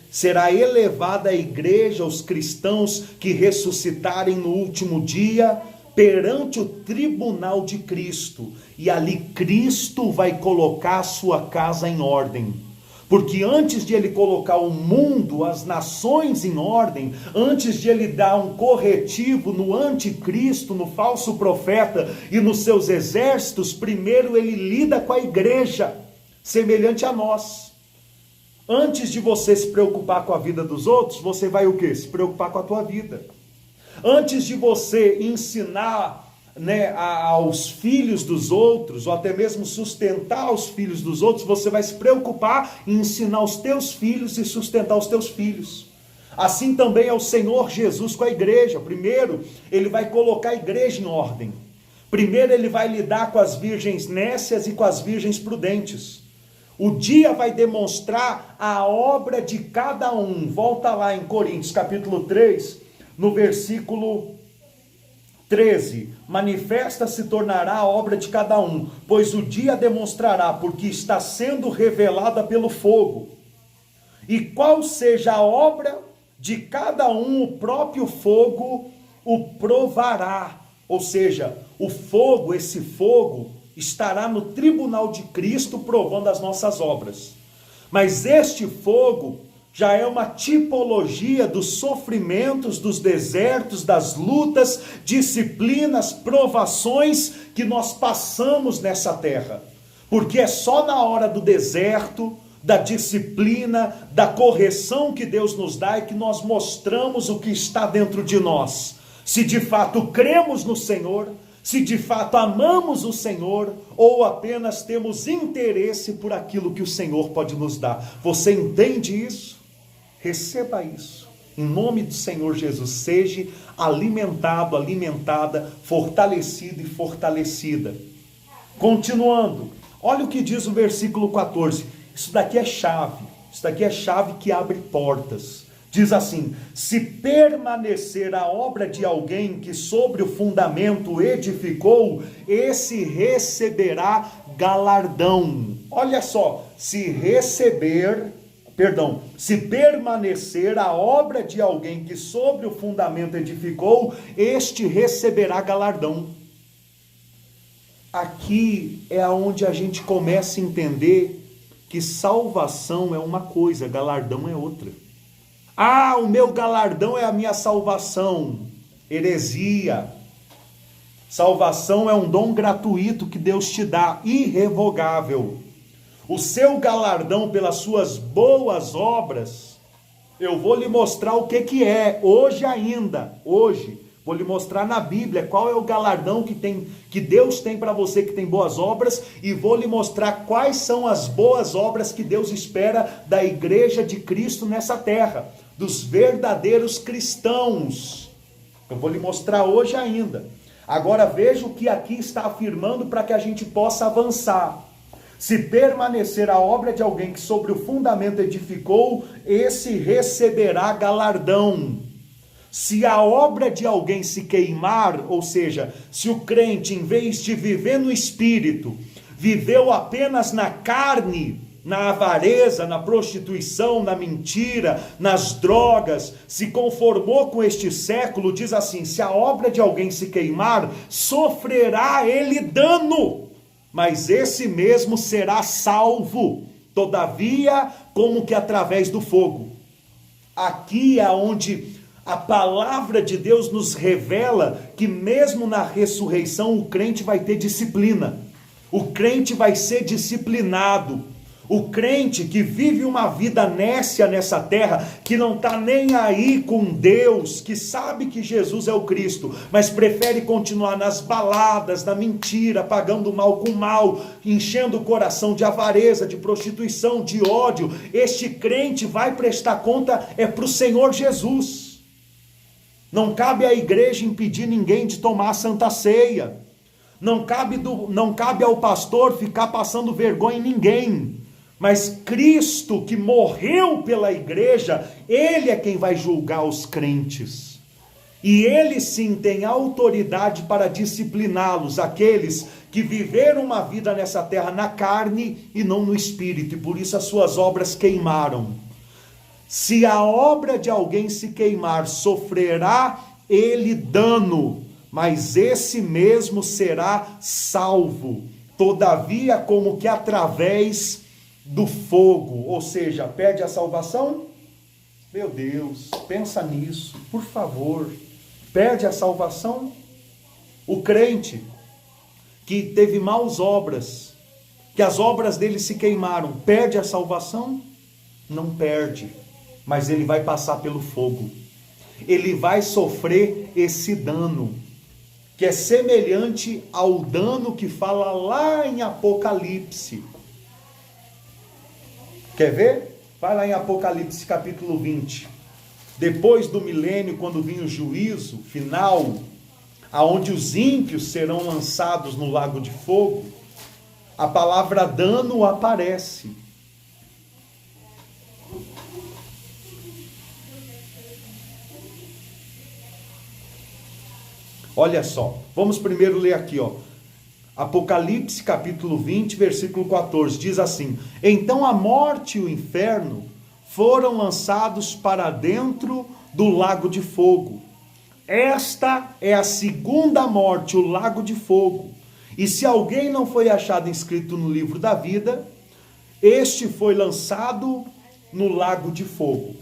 será elevada a igreja, os cristãos que ressuscitarem no último dia, perante o tribunal de Cristo. E ali Cristo vai colocar a sua casa em ordem. Porque antes de ele colocar o mundo, as nações em ordem, antes de ele dar um corretivo no anticristo, no falso profeta e nos seus exércitos, primeiro ele lida com a igreja, semelhante a nós. Antes de você se preocupar com a vida dos outros, você vai o quê? Se preocupar com a tua vida. Antes de você ensinar aos filhos dos outros, ou até mesmo sustentar os filhos dos outros, você vai se preocupar em ensinar os teus filhos e sustentar os teus filhos. Assim também é o Senhor Jesus com a igreja. Primeiro, ele vai colocar a igreja em ordem. Primeiro, ele vai lidar com as virgens nécias e com as virgens prudentes. O dia vai demonstrar a obra de cada um. Volta lá em Coríntios, capítulo 3, no versículo 13, manifesta se tornará a obra de cada um, pois o dia demonstrará, porque está sendo revelada pelo fogo. E qual seja a obra de cada um, o próprio fogo o provará. Ou seja, o fogo, esse fogo, estará no tribunal de Cristo provando as nossas obras. Mas este fogo já é uma tipologia dos sofrimentos, dos desertos, das lutas, disciplinas, provações que nós passamos nessa terra. Porque é só na hora do deserto, da disciplina, da correção que Deus nos dá é que nós mostramos o que está dentro de nós. Se de fato cremos no Senhor, se de fato amamos o Senhor, ou apenas temos interesse por aquilo que o Senhor pode nos dar. Você entende isso? Receba isso, em nome do Senhor Jesus, seja alimentado, alimentada, fortalecido e fortalecida. Continuando, olha o que diz o versículo 14, isso daqui é chave que abre portas. Diz assim: se permanecer a obra de alguém que sobre o fundamento edificou, esse receberá galardão. Olha só, se permanecer a obra de alguém que sobre o fundamento edificou, este receberá galardão. Aqui é onde a gente começa a entender que salvação é uma coisa, galardão é outra. Ah, o meu galardão é a minha salvação. Heresia. Salvação é um dom gratuito que Deus te dá, irrevogável. O seu galardão pelas suas boas obras, eu vou lhe mostrar o que é, hoje ainda, hoje, vou lhe mostrar na Bíblia qual é o galardão que Deus tem para você que tem boas obras, e vou lhe mostrar quais são as boas obras que Deus espera da igreja de Cristo nessa terra, dos verdadeiros cristãos. Eu vou lhe mostrar hoje ainda. Agora veja o que aqui está afirmando para que a gente possa avançar. Se permanecer a obra de alguém que sobre o fundamento edificou, esse receberá galardão. Se a obra de alguém se queimar, ou seja, se o crente, em vez de viver no espírito, viveu apenas na carne, na avareza, na prostituição, na mentira, nas drogas, se conformou com este século, diz assim: se a obra de alguém se queimar, sofrerá ele dano, mas esse mesmo será salvo, todavia, como que através do fogo. Aqui é onde a palavra de Deus nos revela que mesmo na ressurreição o crente vai ter disciplina, o crente vai ser disciplinado. O crente que vive uma vida nécia nessa terra, que não está nem aí com Deus, que sabe que Jesus é o Cristo, mas prefere continuar nas baladas, na mentira, pagando mal com mal, enchendo o coração de avareza, de prostituição, de ódio, este crente vai prestar conta para o Senhor Jesus. Não cabe à igreja impedir ninguém de tomar a Santa Ceia, não cabe ao pastor ficar passando vergonha em ninguém. Mas Cristo que morreu pela igreja, Ele é quem vai julgar os crentes. E Ele sim tem autoridade para discipliná-los, aqueles que viveram uma vida nessa terra na carne e não no espírito, e por isso as suas obras queimaram. Se a obra de alguém se queimar, sofrerá ele dano, mas esse mesmo será salvo. Todavia, como que através do fogo, ou seja, perde a salvação? Meu Deus, pensa nisso, por favor. Perde a salvação? O crente que teve maus obras, que as obras dele se queimaram, perde a salvação? Não perde, mas ele vai passar pelo fogo. Ele vai sofrer esse dano, que é semelhante ao dano que fala lá em Apocalipse. Quer ver? Vai lá em Apocalipse capítulo 20. Depois do milênio, quando vir o juízo final, aonde os ímpios serão lançados no lago de fogo, a palavra dano aparece. Olha só, vamos primeiro ler aqui, ó. Apocalipse capítulo 20, versículo 14, diz assim: então a morte e o inferno foram lançados para dentro do lago de fogo. Esta é a segunda morte, o lago de fogo. E se alguém não foi achado inscrito no livro da vida, este foi lançado no lago de fogo.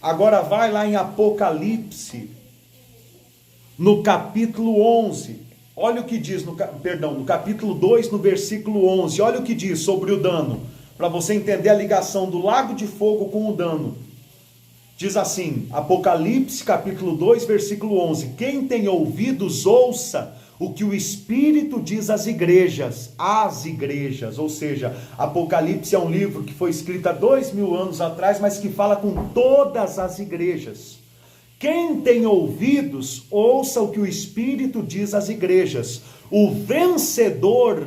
Agora vai lá em Apocalipse, no capítulo 11, olha o que diz, no capítulo 2, no versículo 11, olha o que diz sobre o dano, para você entender a ligação do lago de fogo com o dano. Diz assim, Apocalipse capítulo 2, versículo 11, quem tem ouvidos, ouça o que o Espírito diz às igrejas, ou seja, Apocalipse é um livro que foi escrito há 2000 anos atrás, mas que fala com todas as igrejas. Quem tem ouvidos, ouça o que o Espírito diz às igrejas. O vencedor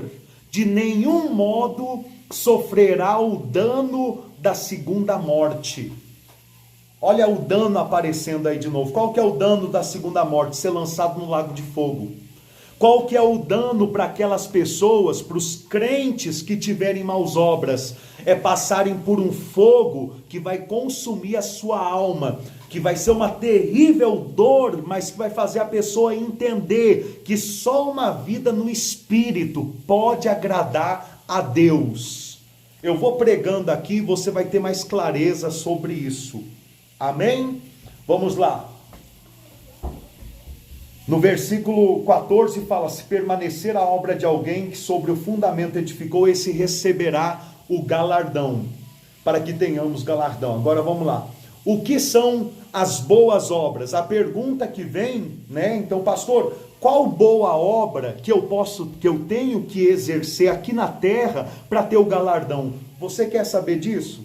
de nenhum modo sofrerá o dano da segunda morte. Olha o dano aparecendo aí de novo. Qual que é o dano da segunda morte? Ser lançado no lago de fogo. Qual que é o dano para aquelas pessoas, para os crentes que tiverem maus obras? É passarem por um fogo que vai consumir a sua alma, que vai ser uma terrível dor, mas que vai fazer a pessoa entender que só uma vida no Espírito pode agradar a Deus. Eu vou pregando aqui, você vai ter mais clareza sobre isso. Amém? Vamos lá. No versículo 14 fala, se permanecer a obra de alguém que sobre o fundamento edificou, esse receberá o galardão, para que tenhamos galardão. Agora vamos lá. O que são as boas obras? A pergunta que vem, né? Então, pastor, qual boa obra que eu tenho que exercer aqui na terra para ter o galardão? Você quer saber disso?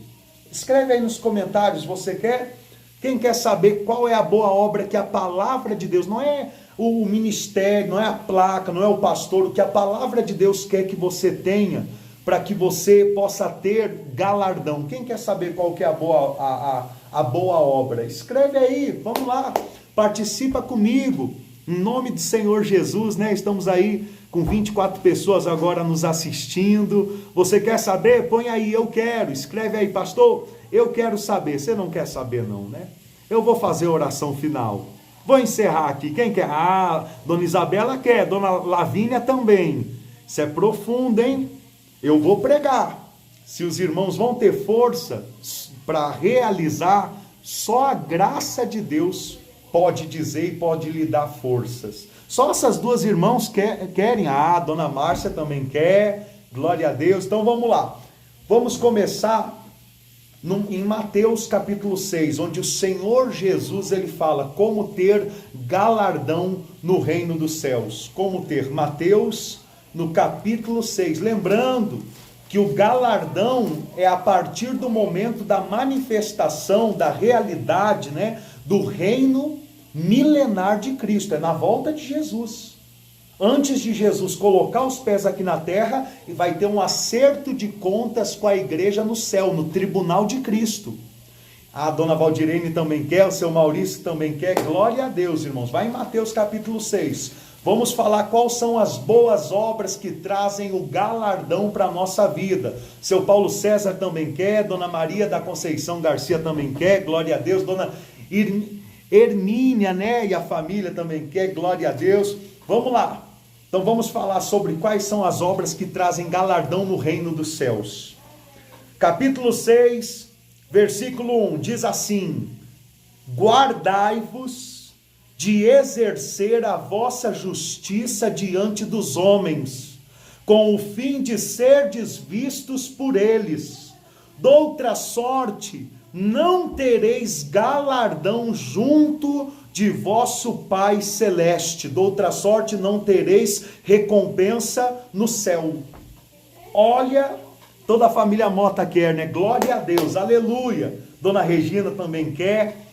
Escreve aí nos comentários, você quer? Quem quer saber qual é a boa obra que a palavra de Deus, não é o ministério, não é a placa, não é o pastor, o que a palavra de Deus quer que você tenha, para que você possa ter galardão. Quem quer saber qual que é a boa obra? Escreve aí, vamos lá, participa comigo, em nome do Senhor Jesus, né? Estamos aí com 24 pessoas agora nos assistindo. Você quer saber? Põe aí, eu quero. Escreve aí, pastor, eu quero saber. Você não quer saber não, né? Eu vou fazer a oração final. Vou encerrar aqui. Quem quer? Ah, Dona Isabela quer, Dona Lavínia também. Isso é profundo, hein? Eu vou pregar. Se os irmãos vão ter força para realizar, só a graça de Deus pode dizer e pode lhe dar forças. Só essas duas irmãs querem. Ah, a Dona Márcia também quer. Glória a Deus. Então vamos lá. Vamos começar em Mateus capítulo 6, onde o Senhor Jesus ele fala como ter galardão no reino dos céus. Como ter. Mateus no capítulo 6. Lembrando que o galardão é a partir do momento da manifestação, da realidade, né, do reino milenar de Cristo. É na volta de Jesus. Antes de Jesus colocar os pés aqui na terra, e vai ter um acerto de contas com a igreja no céu, no tribunal de Cristo. A dona Valdirene também quer, o seu Maurício também quer. Glória a Deus, irmãos. Vai em Mateus capítulo 6. Vamos falar quais são as boas obras que trazem o galardão para a nossa vida. Seu Paulo César também quer, Dona Maria da Conceição Garcia também quer, glória a Deus. Dona Hermínia, né? E a família também quer, glória a Deus. Vamos lá. Então vamos falar sobre quais são as obras que trazem galardão no reino dos céus. Capítulo 6, versículo 1, diz assim: guardai-vos de exercer a vossa justiça diante dos homens, com o fim de serdes vistos por eles. Doutra sorte, não tereis galardão junto de vosso Pai Celeste. Doutra sorte, não tereis recompensa no céu. Olha, toda a família Mota quer, né? Glória a Deus, aleluia. Dona Regina também quer.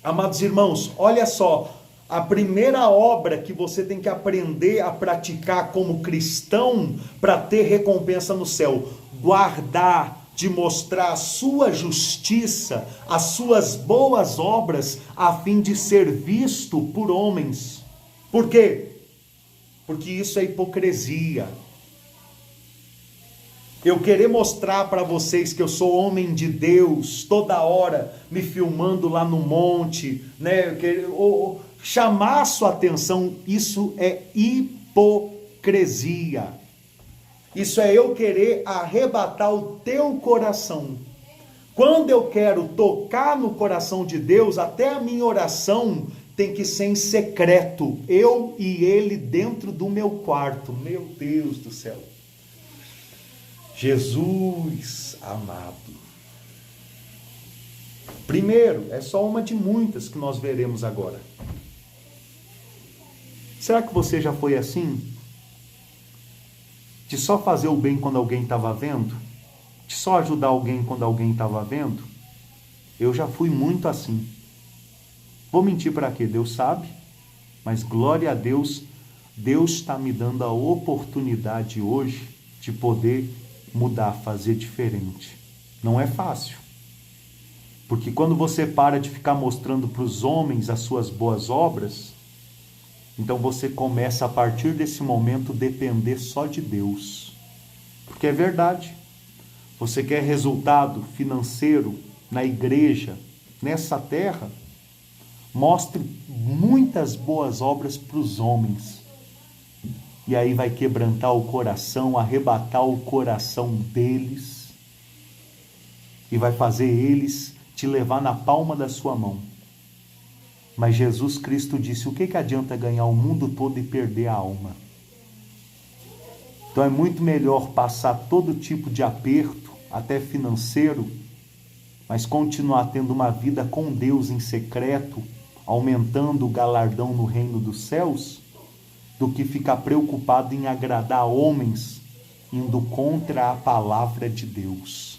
Amados irmãos, olha só. A primeira obra que você tem que aprender a praticar como cristão para ter recompensa no céu, guardar, de mostrar a sua justiça, as suas boas obras, a fim de ser visto por homens. Por quê? Porque isso é hipocrisia. Eu querer mostrar para vocês que eu sou homem de Deus, toda hora me filmando lá no monte, né? Ou chamar a sua atenção, isso é hipocrisia. Isso é eu querer arrebatar o teu coração. Quando eu quero tocar no coração de Deus, até a minha oração tem que ser em secreto. Eu e Ele dentro do meu quarto. Meu Deus do céu. Jesus amado. Primeiro, é só uma de muitas que nós veremos agora. Será que você já foi assim? De só fazer o bem quando alguém estava vendo? De só ajudar alguém quando alguém estava vendo? Eu já fui muito assim. Vou mentir para quê? Deus sabe. Mas glória a Deus, Deus está me dando a oportunidade hoje de poder mudar, fazer diferente. Não é fácil. Porque quando você para de ficar mostrando para os homens as suas boas obras, então você começa a partir desse momento depender só de Deus. Porque é verdade. Você quer resultado financeiro na igreja, nessa terra? Mostre muitas boas obras para os homens. E aí vai quebrantar o coração, arrebatar o coração deles. E vai fazer eles te levar na palma da sua mão. Mas Jesus Cristo disse, o que adianta ganhar o mundo todo e perder a alma? Então é muito melhor passar todo tipo de aperto, até financeiro, mas continuar tendo uma vida com Deus em secreto, aumentando o galardão no reino dos céus, do que ficar preocupado em agradar homens, indo contra a palavra de Deus.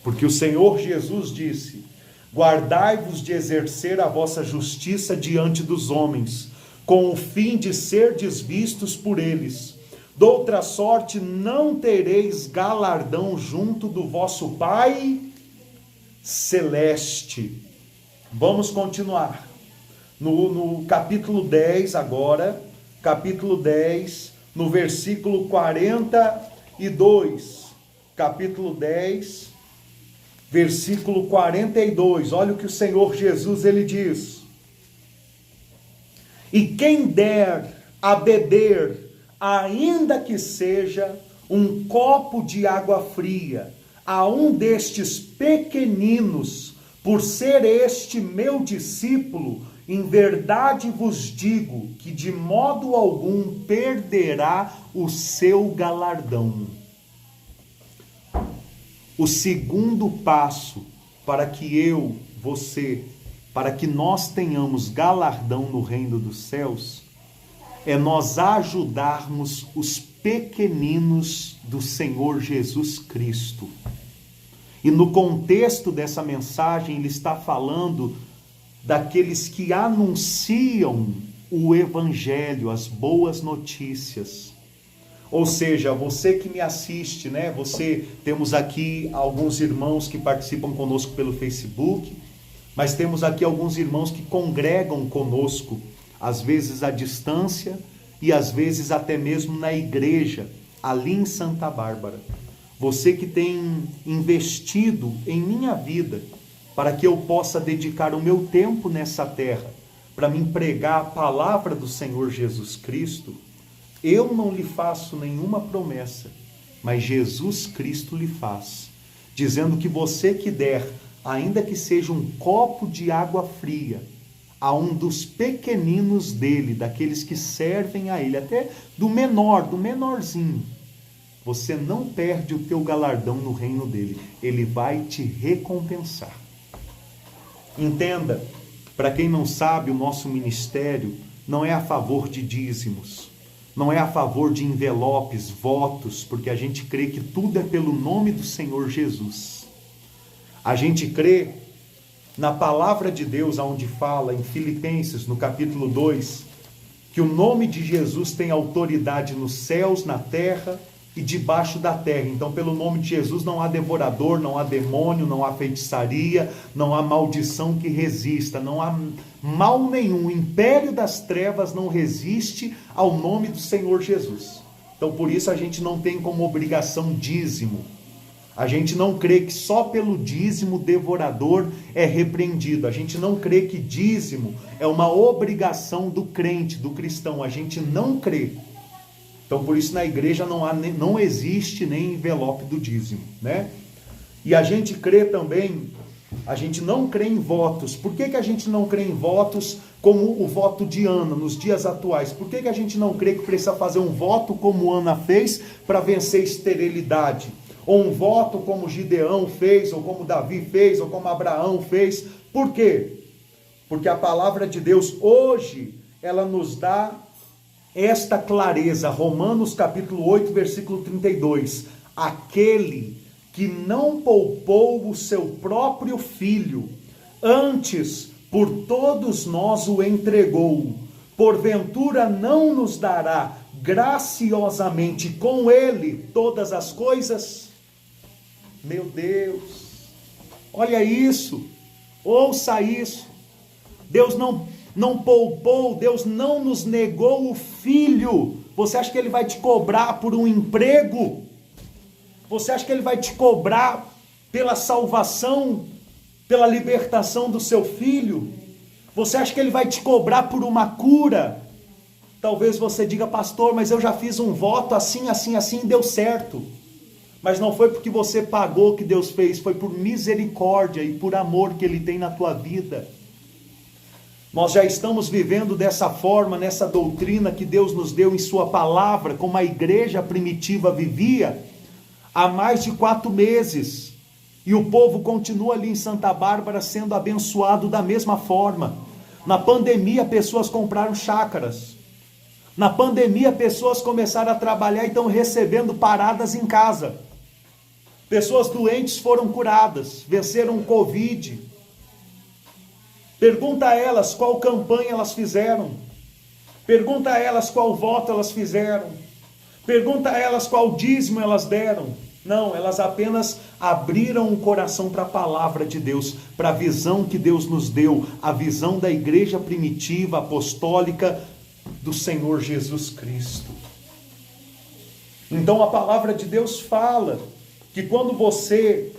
Porque o Senhor Jesus disse, guardai-vos de exercer a vossa justiça diante dos homens, com o fim de serdes vistos por eles. Doutra sorte, não tereis galardão junto do vosso Pai Celeste. Vamos continuar. No capítulo 10 agora, capítulo 10, no versículo 42. Capítulo 10, versículo 42, olha o que o Senhor Jesus ele diz. E quem der a beber, ainda que seja um copo de água fria, a um destes pequeninos, por ser este meu discípulo, em verdade vos digo que de modo algum perderá o seu galardão. O segundo passo para que para que nós tenhamos galardão no reino dos céus, é nós ajudarmos os pequeninos do Senhor Jesus Cristo. E no contexto dessa mensagem, ele está falando daqueles que anunciam o Evangelho, as boas notícias. Ou seja, você que me assiste, né? Temos aqui alguns irmãos que participam conosco pelo Facebook, mas temos aqui alguns irmãos que congregam conosco, às vezes à distância e às vezes até mesmo na igreja, ali em Santa Bárbara. Você que tem investido em minha vida, para que eu possa dedicar o meu tempo nessa terra, para me pregar a palavra do Senhor Jesus Cristo, eu não lhe faço nenhuma promessa, mas Jesus Cristo lhe faz, dizendo que você que der, ainda que seja um copo de água fria, a um dos pequeninos dele, daqueles que servem a ele, até do menor, do menorzinho, você não perde o teu galardão no reino dele. Ele vai te recompensar. Entenda, para quem não sabe, o nosso ministério não é a favor de dízimos, não é a favor de envelopes, votos, porque a gente crê que tudo é pelo nome do Senhor Jesus. A gente crê na palavra de Deus, onde fala em Filipenses, no capítulo 2, que o nome de Jesus tem autoridade nos céus, na terra e debaixo da terra. Então, pelo nome de Jesus não há devorador, não há demônio, não há feitiçaria, não há maldição que resista, não há mal nenhum. O império das trevas não resiste ao nome do Senhor Jesus. Então, por isso a gente não tem como obrigação dízimo. A gente não crê que só pelo dízimo o devorador é repreendido. A gente não crê que dízimo é uma obrigação do crente, do cristão. A gente não crê. Então, por isso na igreja não existe nem envelope do dízimo, né? E a gente crê também, a gente não crê em votos. Por que a gente não crê em votos como o voto de Ana nos dias atuais? Por que a gente não crê que precisa fazer um voto como Ana fez para vencer esterilidade? Ou um voto como Gideão fez, ou como Davi fez, ou como Abraão fez? Por quê? Porque a palavra de Deus hoje, ela nos dá esta clareza. Romanos capítulo 8, versículo 32. Aquele que não poupou o seu próprio filho, antes por todos nós o entregou, porventura não nos dará graciosamente com ele todas as coisas? Meu Deus, olha isso, ouça isso. Deus não poupou, Deus não nos negou o filho. Você acha que ele vai te cobrar por um emprego? Você acha que ele vai te cobrar pela salvação, pela libertação do seu filho? Você acha que ele vai te cobrar por uma cura? Talvez você diga, pastor, mas eu já fiz um voto assim, assim, assim, deu certo. Mas não foi porque você pagou que Deus fez, foi por misericórdia e por amor que ele tem na tua vida. Nós já estamos vivendo dessa forma, nessa doutrina que Deus nos deu em sua palavra, como a igreja primitiva vivia, há mais de 4 meses. E o povo continua ali em Santa Bárbara sendo abençoado da mesma forma. Na pandemia, pessoas compraram chácaras. Na pandemia, pessoas começaram a trabalhar e estão recebendo paradas em casa. Pessoas doentes foram curadas, venceram o Covid. Pergunta a elas qual campanha elas fizeram. Pergunta a elas qual voto elas fizeram. Pergunta a elas qual dízimo elas deram. Não, elas apenas abriram o coração para a palavra de Deus, para a visão que Deus nos deu, a visão da igreja primitiva, apostólica, do Senhor Jesus Cristo. Então a palavra de Deus fala que quando você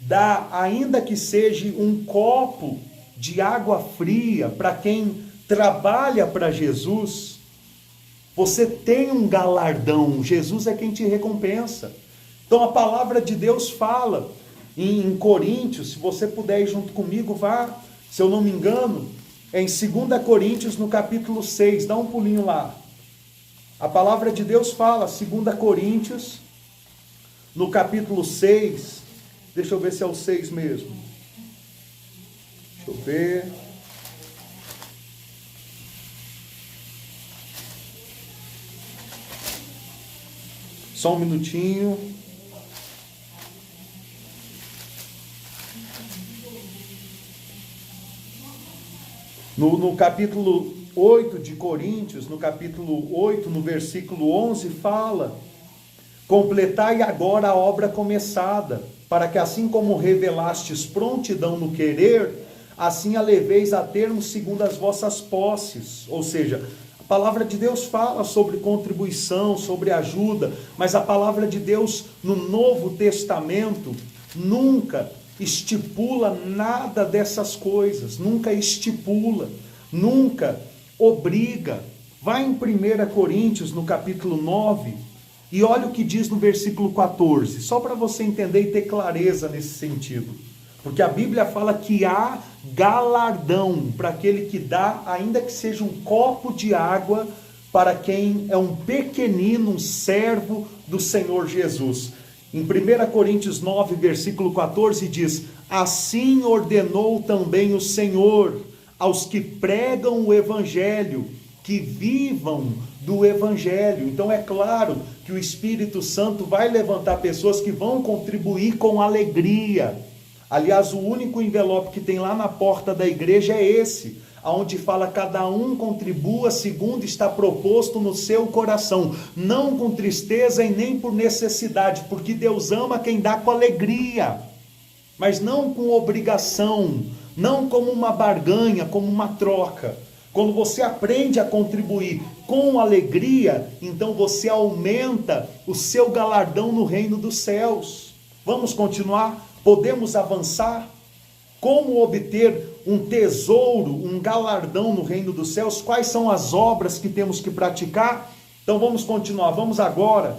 dá, ainda que seja um copo de água fria para quem trabalha para Jesus, você tem um galardão. Jesus é quem te recompensa. Então a palavra de Deus fala em Coríntios, se você puder ir junto comigo, vá, se eu não me engano, é em 2 Coríntios, no capítulo 6, dá um pulinho lá. A palavra de Deus fala, 2 Coríntios, no capítulo 6, deixa eu ver se é o 6 mesmo. Deixa eu ver. Só um minutinho. No capítulo 8 de Coríntios, no capítulo 8, no versículo 11, fala: completai agora a obra começada, para que assim como revelastes prontidão no querer, assim a leveis a termo segundo as vossas posses. Ou seja, a palavra de Deus fala sobre contribuição, sobre ajuda, mas a palavra de Deus no Novo Testamento nunca estipula nada dessas coisas, nunca estipula, nunca obriga. Vai em 1 Coríntios, no capítulo 9, E olha o que diz no versículo 14, só para você entender e ter clareza nesse sentido. Porque a Bíblia fala que há galardão para aquele que dá, ainda que seja um copo de água, para quem é um pequenino, um servo do Senhor Jesus. Em 1 Coríntios 9, versículo 14 diz: assim ordenou também o Senhor aos que pregam o Evangelho, que vivam do Evangelho. Então é claro que o Espírito Santo vai levantar pessoas que vão contribuir com alegria. Aliás, o único envelope que tem lá na porta da igreja é esse, onde fala: cada um contribua segundo está proposto no seu coração, não com tristeza e nem por necessidade, porque Deus ama quem dá com alegria, mas não com obrigação, não como uma barganha, como uma troca. Quando você aprende a contribuir com alegria, então você aumenta o seu galardão no reino dos céus. Vamos continuar? Podemos avançar? Como obter um tesouro, um galardão no reino dos céus? Quais são as obras que temos que praticar? Então vamos continuar. Vamos agora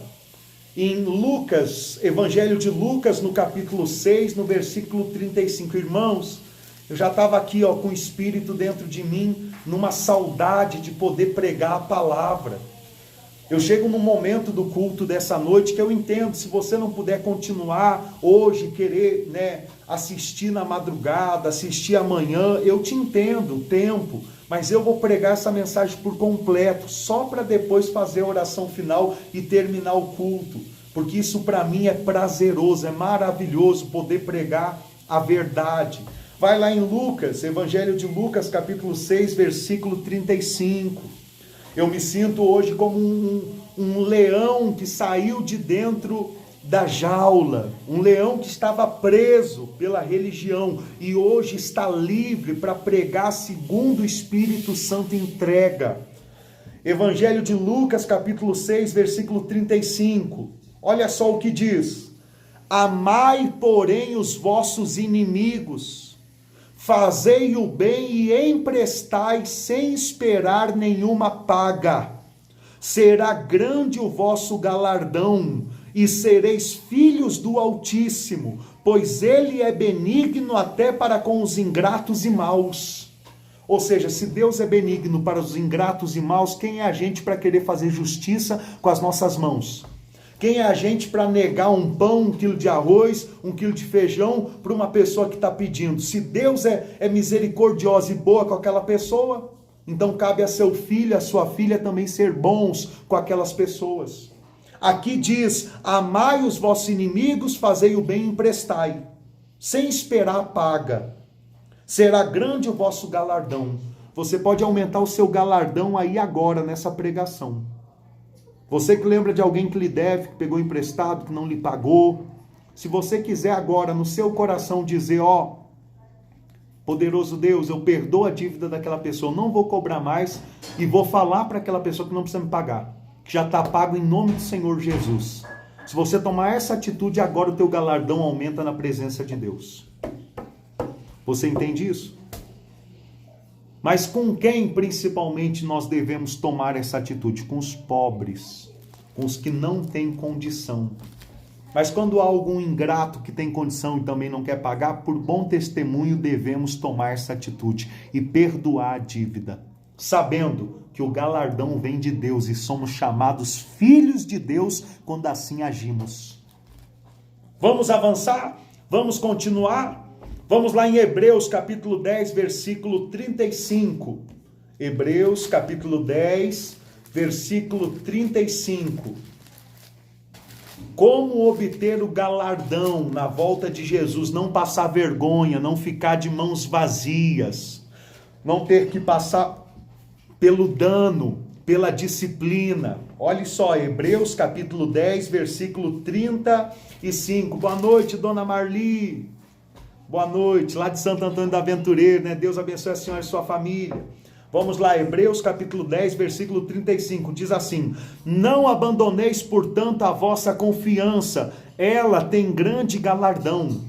em Lucas, Evangelho de Lucas, no capítulo 6, no versículo 35. Irmãos, eu já estava aqui com o Espírito dentro de mim, numa saudade de poder pregar a palavra. Eu chego num momento do culto dessa noite que eu entendo, se você não puder continuar hoje, querer assistir na madrugada, assistir amanhã, eu te entendo o tempo, mas eu vou pregar essa mensagem por completo, só para depois fazer a oração final e terminar o culto, porque isso para mim é prazeroso, é maravilhoso poder pregar a verdade. Vai lá em Lucas, Evangelho de Lucas, capítulo 6, versículo 35. Eu me sinto hoje como um leão que saiu de dentro da jaula, um leão que estava preso pela religião e hoje está livre para pregar segundo o Espírito Santo entrega. Evangelho de Lucas, capítulo 6, versículo 35. Olha só o que diz: amai, porém, os vossos inimigos, fazei o bem e emprestai sem esperar nenhuma paga. Será grande o vosso galardão, e sereis filhos do Altíssimo, pois ele é benigno até para com os ingratos e maus. Ou seja, se Deus é benigno para os ingratos e maus, quem é a gente para querer fazer justiça com as nossas mãos? Quem é a gente para negar um pão, 1 quilo de arroz, 1 quilo de feijão para uma pessoa que está pedindo? Se Deus é misericordioso e boa com aquela pessoa, então cabe a seu filho, a sua filha também ser bons com aquelas pessoas. Aqui diz: amai os vossos inimigos, fazei o bem e emprestai, sem esperar paga. Será grande o vosso galardão. Você pode aumentar o seu galardão aí agora, nessa pregação. Você que lembra de alguém que lhe deve, que pegou emprestado, que não lhe pagou. Se você quiser agora no seu coração dizer: poderoso Deus, eu perdoo a dívida daquela pessoa, não vou cobrar mais e vou falar para aquela pessoa que não precisa me pagar, que já está pago em nome do Senhor Jesus. Se você tomar essa atitude, agora o teu galardão aumenta na presença de Deus. Você entende isso? Mas com quem principalmente nós devemos tomar essa atitude? Com os pobres, com os que não têm condição. Mas quando há algum ingrato que tem condição e também não quer pagar, por bom testemunho devemos tomar essa atitude e perdoar a dívida, sabendo que o galardão vem de Deus e somos chamados filhos de Deus quando assim agimos. Vamos avançar? Vamos continuar? Vamos lá em Hebreus capítulo 10, versículo 35. Hebreus capítulo 10, versículo 35. Como obter o galardão na volta de Jesus? Não passar vergonha, não ficar de mãos vazias, não ter que passar pelo dano, pela disciplina. Olha só, Hebreus capítulo 10, versículo 35. Boa noite, dona Marli. Boa noite, lá de Santo Antônio da Aventureira, né? Deus abençoe a senhora e sua família. Vamos lá, Hebreus capítulo 10, versículo 35, diz assim: não abandoneis, portanto, a vossa confiança, ela tem grande galardão.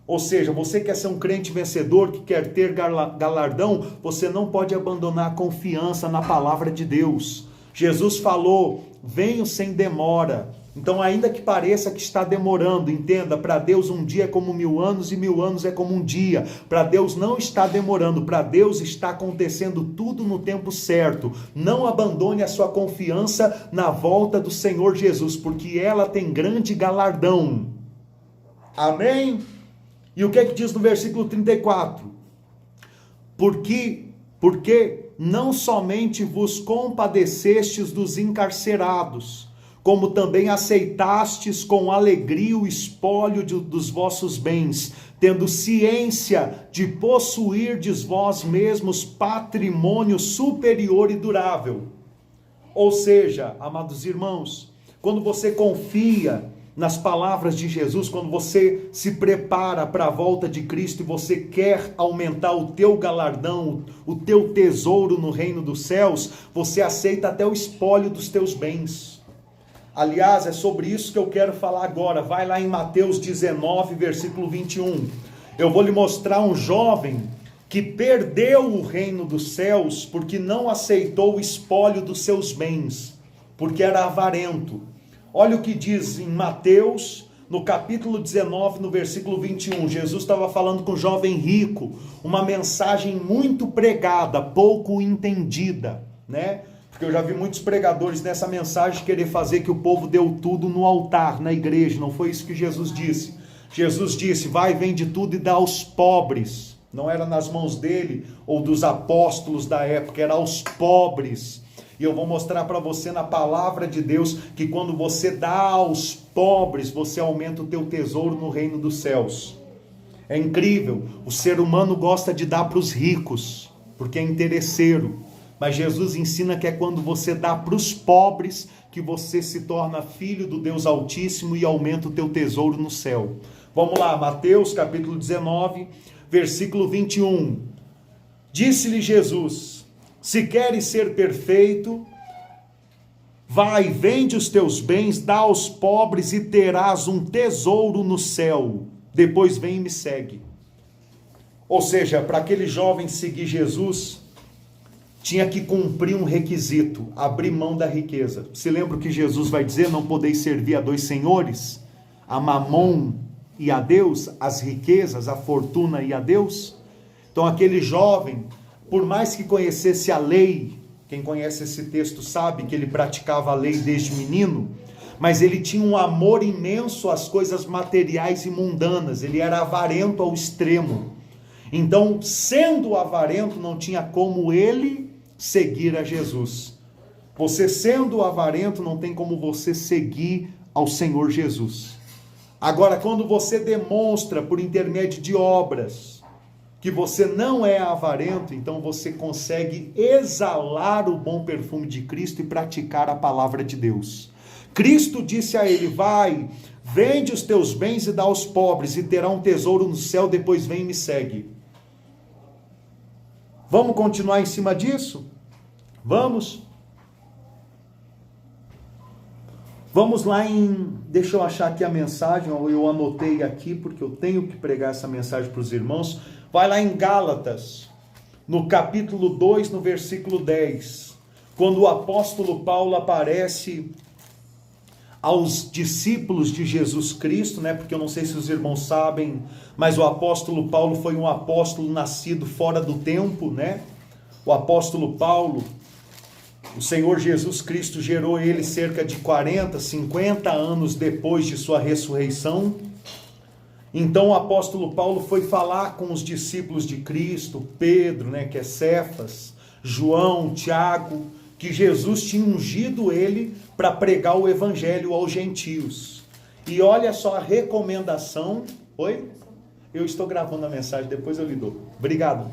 Ou seja, você quer ser um crente vencedor, que quer ter galardão, você não pode abandonar a confiança na palavra de Deus. Jesus falou: venho sem demora. Então, ainda que pareça que está demorando, entenda, para Deus um dia é como 1000 anos e 1000 anos é como um dia. Para Deus não está demorando, para Deus está acontecendo tudo no tempo certo. Não abandone a sua confiança na volta do Senhor Jesus, porque ela tem grande galardão. Amém? E o que é que diz no versículo 34? Porque não somente vos compadecestes dos encarcerados, como também aceitastes com alegria o espólio dos vossos bens, tendo ciência de possuirdes vós mesmos patrimônio superior e durável. Ou seja, amados irmãos, quando você confia nas palavras de Jesus, quando você se prepara para a volta de Cristo e você quer aumentar o teu galardão, o teu tesouro no reino dos céus, você aceita até o espólio dos teus bens. Aliás, é sobre isso que eu quero falar agora. Vai lá em Mateus 19, versículo 21. Eu vou lhe mostrar um jovem que perdeu o reino dos céus porque não aceitou o espólio dos seus bens, porque era avarento. Olha o que diz em Mateus, no capítulo 19, no versículo 21. Jesus estava falando com um jovem rico, uma mensagem muito pregada, pouco entendida, né? Porque eu já vi muitos pregadores nessa mensagem querer fazer que o povo deu tudo no altar, na igreja. Não foi isso que Jesus disse. Jesus disse, vai, vende tudo e dá aos pobres. Não era nas mãos dele ou dos apóstolos da época, era aos pobres. E eu vou mostrar para você na palavra de Deus que quando você dá aos pobres, você aumenta o teu tesouro no reino dos céus. É incrível, o ser humano gosta de dar para os ricos, porque é interesseiro. Mas Jesus ensina que é quando você dá para os pobres que você se torna filho do Deus Altíssimo e aumenta o teu tesouro no céu. Vamos lá, Mateus capítulo 19, versículo 21. Disse-lhe Jesus, se queres ser perfeito, vai, vende os teus bens, dá aos pobres e terás um tesouro no céu. Depois vem e me segue. Ou seja, para aquele jovem seguir Jesus, tinha que cumprir um requisito, abrir mão da riqueza. Se lembra o que Jesus vai dizer? Não podeis servir a dois senhores, a Mamon e a Deus, as riquezas, a fortuna e a Deus. Então aquele jovem, por mais que conhecesse a lei, quem conhece esse texto sabe que ele praticava a lei desde menino, mas ele tinha um amor imenso às coisas materiais e mundanas, ele era avarento ao extremo. Então, sendo avarento, não tinha como ele seguir a Jesus. Você sendo avarento, não tem como você seguir ao Senhor Jesus. Agora, quando você demonstra por intermédio de obras que você não é avarento, então você consegue exalar o bom perfume de Cristo e praticar a palavra de Deus. Cristo disse a ele, vai, vende os teus bens e dá aos pobres, e terá um tesouro no céu, depois vem e me segue. Vamos continuar em cima disso? Vamos? Vamos lá deixa eu achar aqui a mensagem, eu anotei aqui porque eu tenho que pregar essa mensagem para os irmãos. Vai lá em Gálatas, no capítulo 2, no versículo 10, quando o apóstolo Paulo aparece aos discípulos de Jesus Cristo, né? Porque eu não sei se os irmãos sabem, mas o apóstolo Paulo foi um apóstolo nascido fora do tempo, né? O apóstolo Paulo, o Senhor Jesus Cristo gerou ele cerca de 40, 50 anos depois de sua ressurreição. Então o apóstolo Paulo foi falar com os discípulos de Cristo, Pedro, né, que é Cefas, João, Tiago, que Jesus tinha ungido ele para pregar o evangelho aos gentios. E olha só a recomendação. Oi? Eu estou gravando a mensagem, depois eu lhe dou. Obrigado.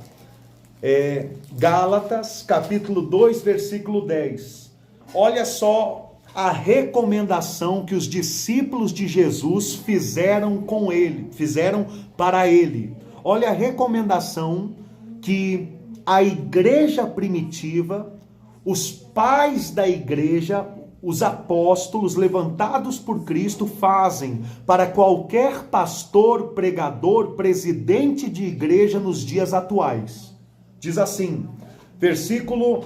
Gálatas, capítulo 2, versículo 10. Olha só a recomendação que os discípulos de Jesus fizeram com ele, fizeram para ele. Olha a recomendação que a igreja primitiva, os pais da igreja, os apóstolos levantados por Cristo fazem para qualquer pastor, pregador, presidente de igreja nos dias atuais. Diz assim, versículo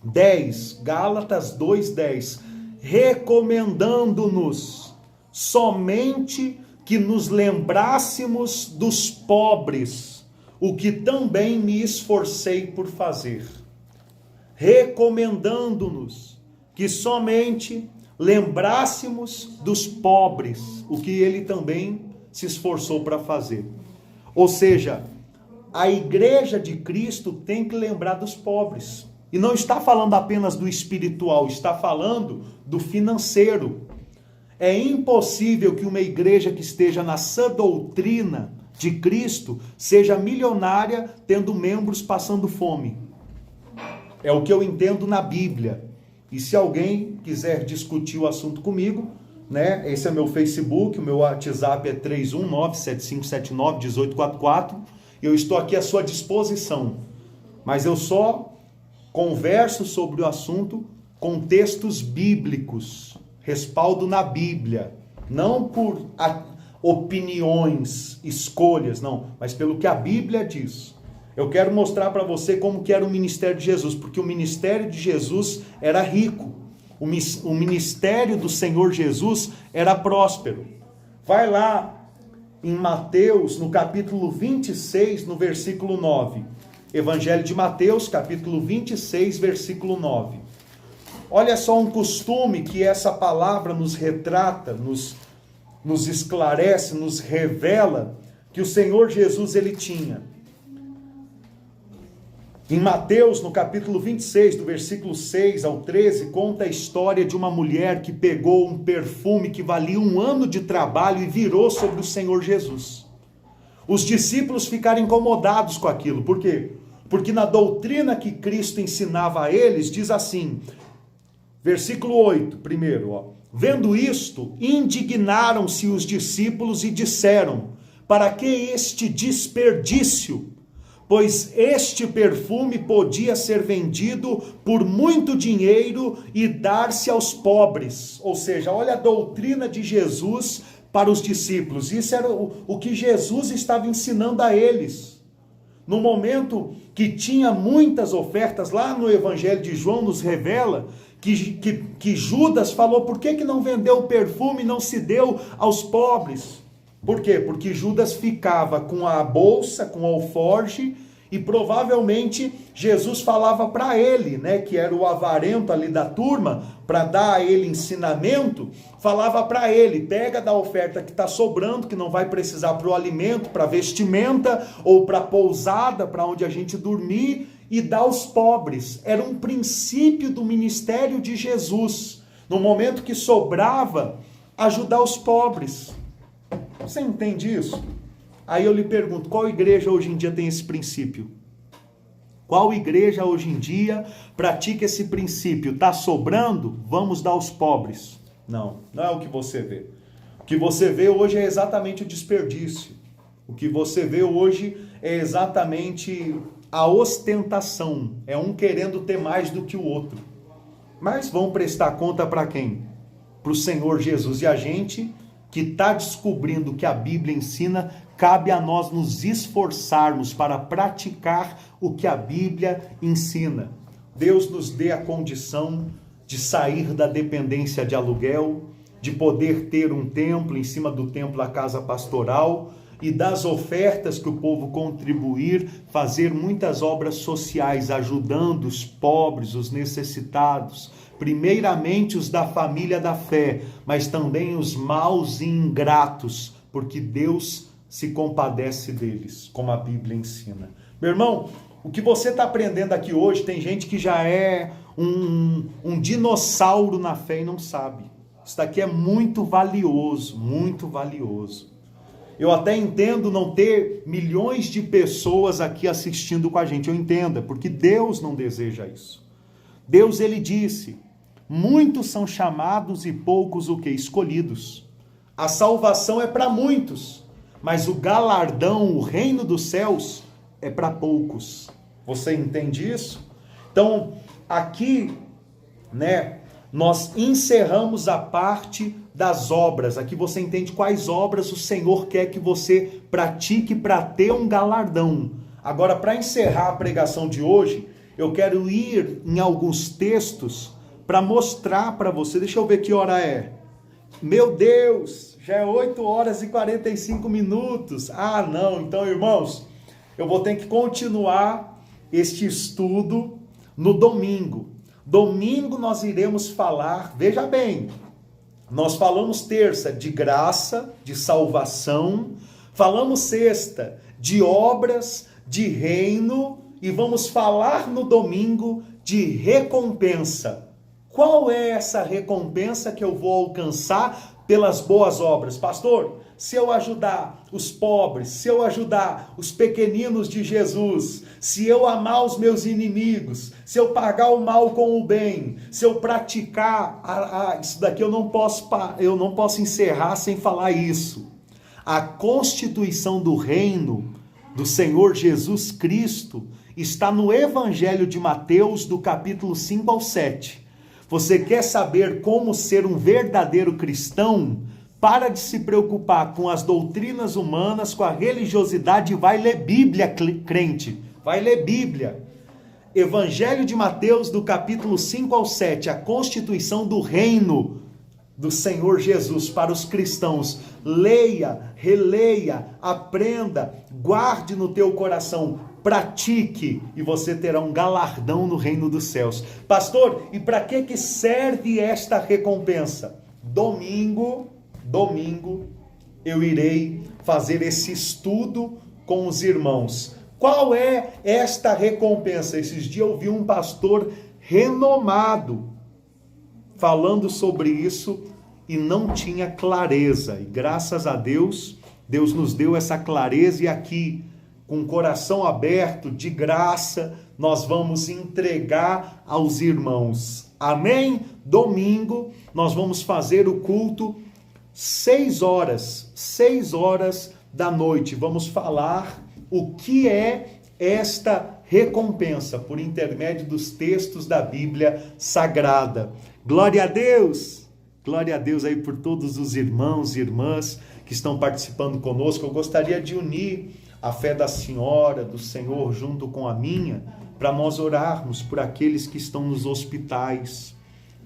10, Gálatas 2:10. recomendando-nos somente que nos lembrássemos dos pobres, o que também me esforcei por fazer. Recomendando-nos que somente lembrássemos dos pobres, o que ele também se esforçou para fazer. Ou seja, a igreja de Cristo tem que lembrar dos pobres. E não está falando apenas do espiritual, está falando do financeiro. É impossível que uma igreja que esteja na sã doutrina de Cristo seja milionária tendo membros passando fome. É o que eu entendo na Bíblia. E se alguém quiser discutir o assunto comigo, né? Esse é meu Facebook, o meu WhatsApp é 319-7579-1844. Eu estou aqui à sua disposição. Mas eu só converso sobre o assunto com textos bíblicos, respaldo na Bíblia, não por opiniões, escolhas, não, mas pelo que a Bíblia diz. Eu quero mostrar para você como que era o ministério de Jesus, porque o ministério de Jesus era rico, o ministério do Senhor Jesus era próspero. Vai lá em Mateus, no capítulo 26, no versículo 9. Evangelho de Mateus, capítulo 26, versículo 9. Olha só um costume que essa palavra nos retrata, nos esclarece, nos revela que o Senhor Jesus ele tinha. Em Mateus, no capítulo 26, do versículo 6 ao 13, conta a história de uma mulher que pegou um perfume que valia 1 ano de trabalho e virou sobre o Senhor Jesus. Os discípulos ficaram incomodados com aquilo. Por quê? Porque na doutrina que Cristo ensinava a eles, diz assim, versículo 8, primeiro, vendo isto, indignaram-se os discípulos e disseram, para que este desperdício? Pois este perfume podia ser vendido por muito dinheiro e dar-se aos pobres. Ou seja, olha a doutrina de Jesus para os discípulos. Isso era o que Jesus estava ensinando a eles. No momento que tinha muitas ofertas, lá no Evangelho de João nos revela que Judas falou, por que não vendeu o perfume e não se deu aos pobres? Por quê? Porque Judas ficava com a bolsa, com o alforje, e provavelmente Jesus falava para ele, né, que era o avarento ali da turma, para dar a ele ensinamento, falava para ele, pega da oferta que está sobrando, que não vai precisar para o alimento, para vestimenta, ou para pousada, para onde a gente dormir, e dá aos pobres. Era um princípio do ministério de Jesus. No momento que sobrava, ajudar os pobres. Você entende isso? Aí eu lhe pergunto, qual igreja hoje em dia tem esse princípio? Qual igreja hoje em dia pratica esse princípio? Está sobrando? Vamos dar aos pobres. Não, não é o que você vê. O que você vê hoje é exatamente o desperdício. O que você vê hoje é exatamente a ostentação. É um querendo ter mais do que o outro. Mas vão prestar conta para quem? Para o Senhor Jesus. E a gente que está descobrindo o que a Bíblia ensina, cabe a nós nos esforçarmos para praticar o que a Bíblia ensina. Deus nos dê a condição de sair da dependência de aluguel, de poder ter um templo, em cima do templo a casa pastoral, e das ofertas que o povo contribuir, fazer muitas obras sociais, ajudando os pobres, os necessitados, primeiramente os da família da fé, mas também os maus e ingratos, porque Deus se compadece deles, como a Bíblia ensina. Meu irmão, o que você está aprendendo aqui hoje, tem gente que já é um dinossauro na fé e não sabe. Isso daqui é muito valioso, muito valioso. Eu até entendo não ter milhões de pessoas aqui assistindo com a gente, eu entendo, porque Deus não deseja isso. Deus, ele disse, muitos são chamados e poucos o que? Escolhidos. A salvação é para muitos, mas o galardão, o reino dos céus, é para poucos. Você entende isso? Então, aqui, né, nós encerramos a parte das obras. Aqui você entende quais obras o Senhor quer que você pratique para ter um galardão. Agora, para encerrar a pregação de hoje, eu quero ir em alguns textos para mostrar para você. Deixa eu ver que hora é. Meu Deus, já é 8 horas e 45 minutos. Ah, não. Então, irmãos, eu vou ter que continuar este estudo no domingo. Domingo nós iremos falar, veja bem, nós falamos terça de graça, de salvação, falamos sexta de obras, de reino, e vamos falar no domingo de recompensa. Qual é essa recompensa que eu vou alcançar pelas boas obras? Pastor, se eu ajudar os pobres, se eu ajudar os pequeninos de Jesus, se eu amar os meus inimigos, se eu pagar o mal com o bem, se eu praticar, isso daqui eu não posso encerrar sem falar isso. A constituição do reino do Senhor Jesus Cristo está no Evangelho de Mateus, do capítulo 5 ao 7. Você quer saber como ser um verdadeiro cristão? Para de se preocupar com as doutrinas humanas, com a religiosidade, e vai ler Bíblia, crente. Vai ler Bíblia. Evangelho de Mateus, do capítulo 5 ao 7, a constituição do reino do Senhor Jesus para os cristãos. Leia, releia, aprenda, guarde no teu coração, pratique, e você terá um galardão no reino dos céus. Pastor, e para que serve esta recompensa? Domingo, eu irei fazer esse estudo com os irmãos. Qual é esta recompensa? Esses dias eu vi um pastor renomado falando sobre isso e não tinha clareza. E graças a Deus, Deus nos deu essa clareza, e aqui, com o coração aberto, de graça, nós vamos entregar aos irmãos. Amém? Domingo, nós vamos fazer o culto 6 horas da noite. Vamos falar o que é esta recompensa por intermédio dos textos da Bíblia Sagrada. Glória a Deus! Glória a Deus aí por todos os irmãos e irmãs que estão participando conosco. Eu gostaria de unir a fé da senhora, do Senhor, junto com a minha, para nós orarmos por aqueles que estão nos hospitais,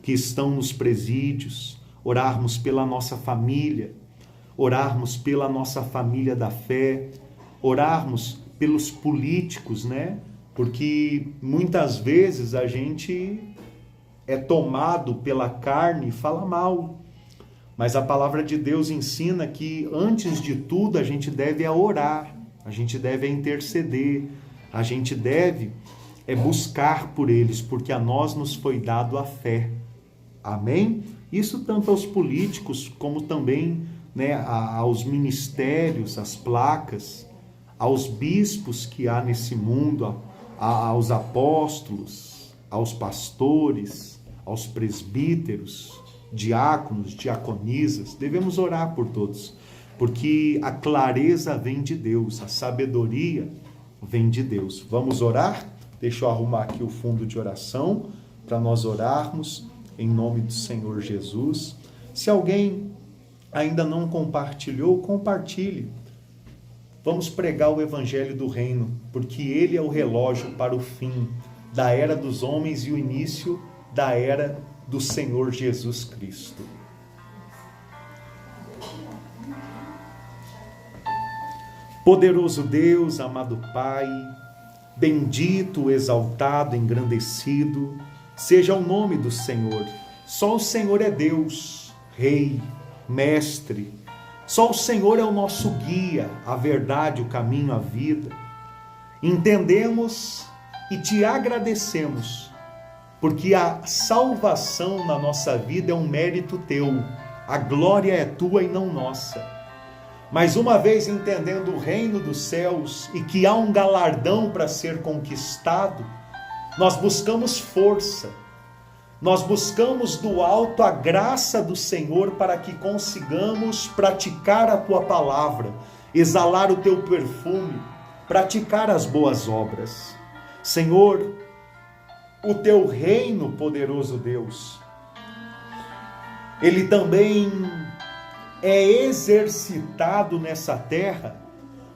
que estão nos presídios, orarmos pela nossa família, orarmos pela nossa família da fé, orarmos pelos políticos, né? Porque muitas vezes a gente é tomado pela carne e fala mal. Mas a palavra de Deus ensina que, antes de tudo, a gente deve orar, a gente deve interceder, a gente deve buscar por eles, porque a nós nos foi dado a fé. Amém? Isso tanto aos políticos, como também, né, aos ministérios, às placas, aos bispos que há nesse mundo, aos apóstolos, aos pastores, aos presbíteros, diáconos, diaconisas. Devemos orar por todos, porque a clareza vem de Deus, a sabedoria vem de Deus. Vamos orar? Deixa eu arrumar aqui o fundo de oração para nós orarmos em nome do Senhor Jesus. Se alguém ainda não compartilhou, compartilhe. Vamos pregar o evangelho do reino, porque ele é o relógio para o fim da era dos homens e o início da era do Senhor Jesus Cristo. Poderoso Deus, amado Pai, bendito, exaltado, engrandecido, seja o nome do Senhor. Só o Senhor é Deus, Rei, Mestre. Só o Senhor é o nosso guia, a verdade, o caminho, a vida. Entendemos e te agradecemos, porque a salvação na nossa vida é um mérito teu. A glória é tua e não nossa. Mas uma vez entendendo o reino dos céus e que há um galardão para ser conquistado, nós buscamos força, nós buscamos do alto a graça do Senhor para que consigamos praticar a tua palavra, exalar o teu perfume, praticar as boas obras. Senhor, o teu reino, poderoso Deus, ele também é exercitado nessa terra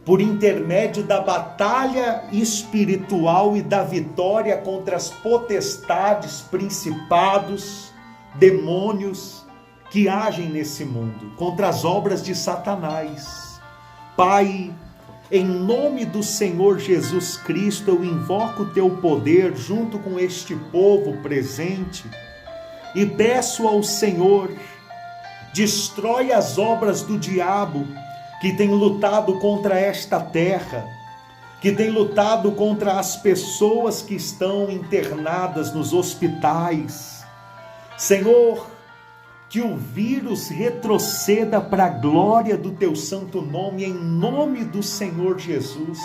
por intermédio da batalha espiritual e da vitória contra as potestades, principados, demônios que agem nesse mundo, contra as obras de Satanás. Pai, em nome do Senhor Jesus Cristo, eu invoco o teu poder junto com este povo presente e peço ao Senhor, destrói as obras do diabo que tem lutado contra esta terra, que tem lutado contra as pessoas que estão internadas nos hospitais. Senhor, que o vírus retroceda para a glória do teu santo nome, em nome do Senhor Jesus.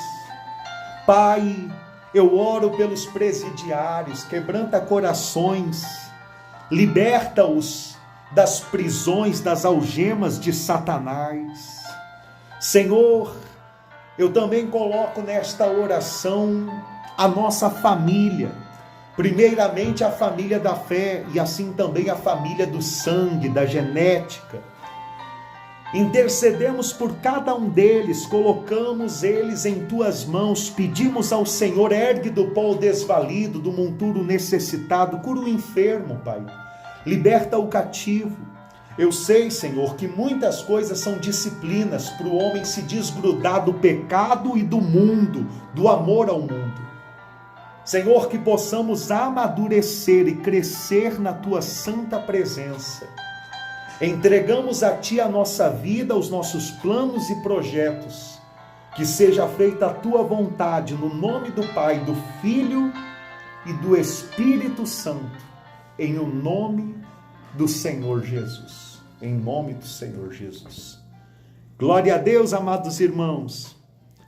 Pai, eu oro pelos presidiários, quebranta corações, liberta-os das prisões, das algemas de Satanás. Senhor, eu também coloco nesta oração a nossa família, primeiramente a família da fé e assim também a família do sangue, da genética. Intercedemos por cada um deles, colocamos eles em tuas mãos, pedimos ao Senhor, ergue do pó o desvalido, do monturo necessitado, cura o enfermo, Pai, liberta o cativo. Eu sei, Senhor, que muitas coisas são disciplinas para o homem se desgrudar do pecado e do mundo, do amor ao mundo. Senhor, que possamos amadurecer e crescer na tua santa presença. Entregamos a ti a nossa vida, os nossos planos e projetos. Que seja feita a tua vontade, no nome do Pai, do Filho e do Espírito Santo, em o nome do Senhor Jesus. Em nome do Senhor Jesus. Glória a Deus, amados irmãos.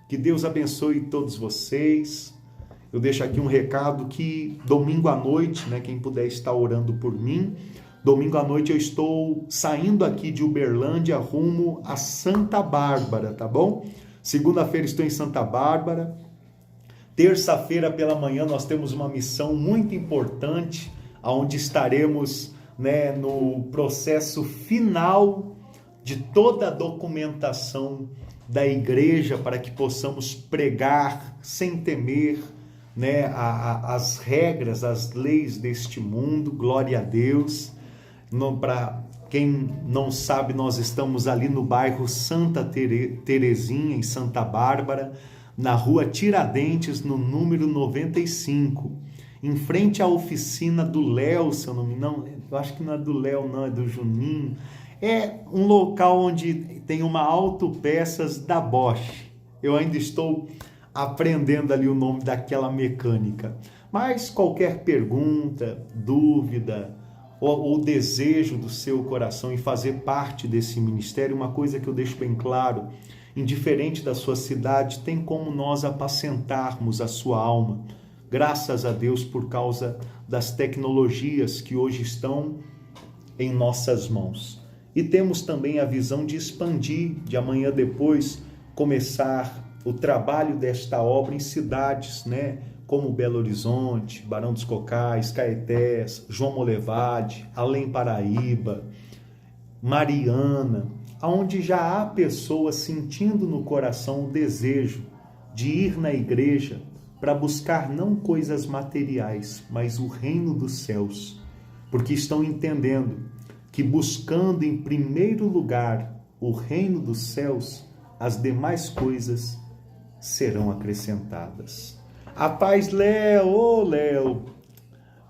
Que Deus abençoe todos vocês. Eu deixo aqui um recado que domingo à noite, quem puder estar orando por mim, domingo à noite eu estou saindo aqui de Uberlândia rumo a Santa Bárbara, tá bom? Segunda-feira estou em Santa Bárbara. Terça-feira pela manhã nós temos uma missão muito importante, onde estaremos no processo final de toda a documentação da igreja para que possamos pregar sem temer as regras, as leis deste mundo. Glória a Deus. Para quem não sabe, nós estamos ali no bairro Santa Terezinha, em Santa Bárbara, na rua Tiradentes, no número 95, em frente à oficina do Léo, se eu não me engano, eu acho que não é do Léo, não, é do Juninho. É um local onde tem uma autopeças da Bosch. Eu ainda estou aprendendo ali o nome daquela mecânica. Mas qualquer pergunta, dúvida ou desejo do seu coração em fazer parte desse ministério, uma coisa que eu deixo bem claro, indiferente da sua cidade, tem como nós apacentarmos a sua alma. Graças a Deus por causa das tecnologias que hoje estão em nossas mãos. E temos também a visão de expandir, de amanhã depois começar o trabalho desta obra em cidades, como Belo Horizonte, Barão dos Cocais, Caetés, João Molevade, Além Paraíba, Mariana, onde já há pessoas sentindo no coração o desejo de ir na igreja para buscar não coisas materiais, mas o reino dos céus, porque estão entendendo que buscando em primeiro lugar o reino dos céus, as demais coisas serão acrescentadas. A paz, Léo. Ô, Léo.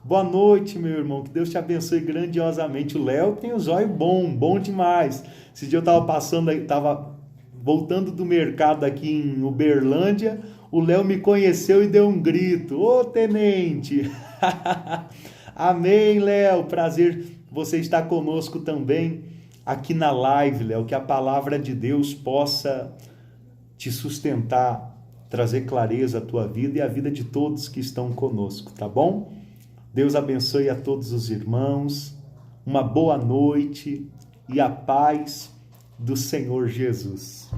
Boa noite, meu irmão. Que Deus te abençoe grandiosamente. O Léo tem o zóio bom demais. Esse dia eu estava voltando do mercado aqui em Uberlândia. O Léo me conheceu e deu um grito. Ô, tenente. Amém, Léo. Prazer você estar conosco também aqui na live, Léo. Que a palavra de Deus possa te sustentar, trazer clareza à tua vida e à vida de todos que estão conosco, tá bom? Deus abençoe a todos os irmãos, uma boa noite e a paz do Senhor Jesus.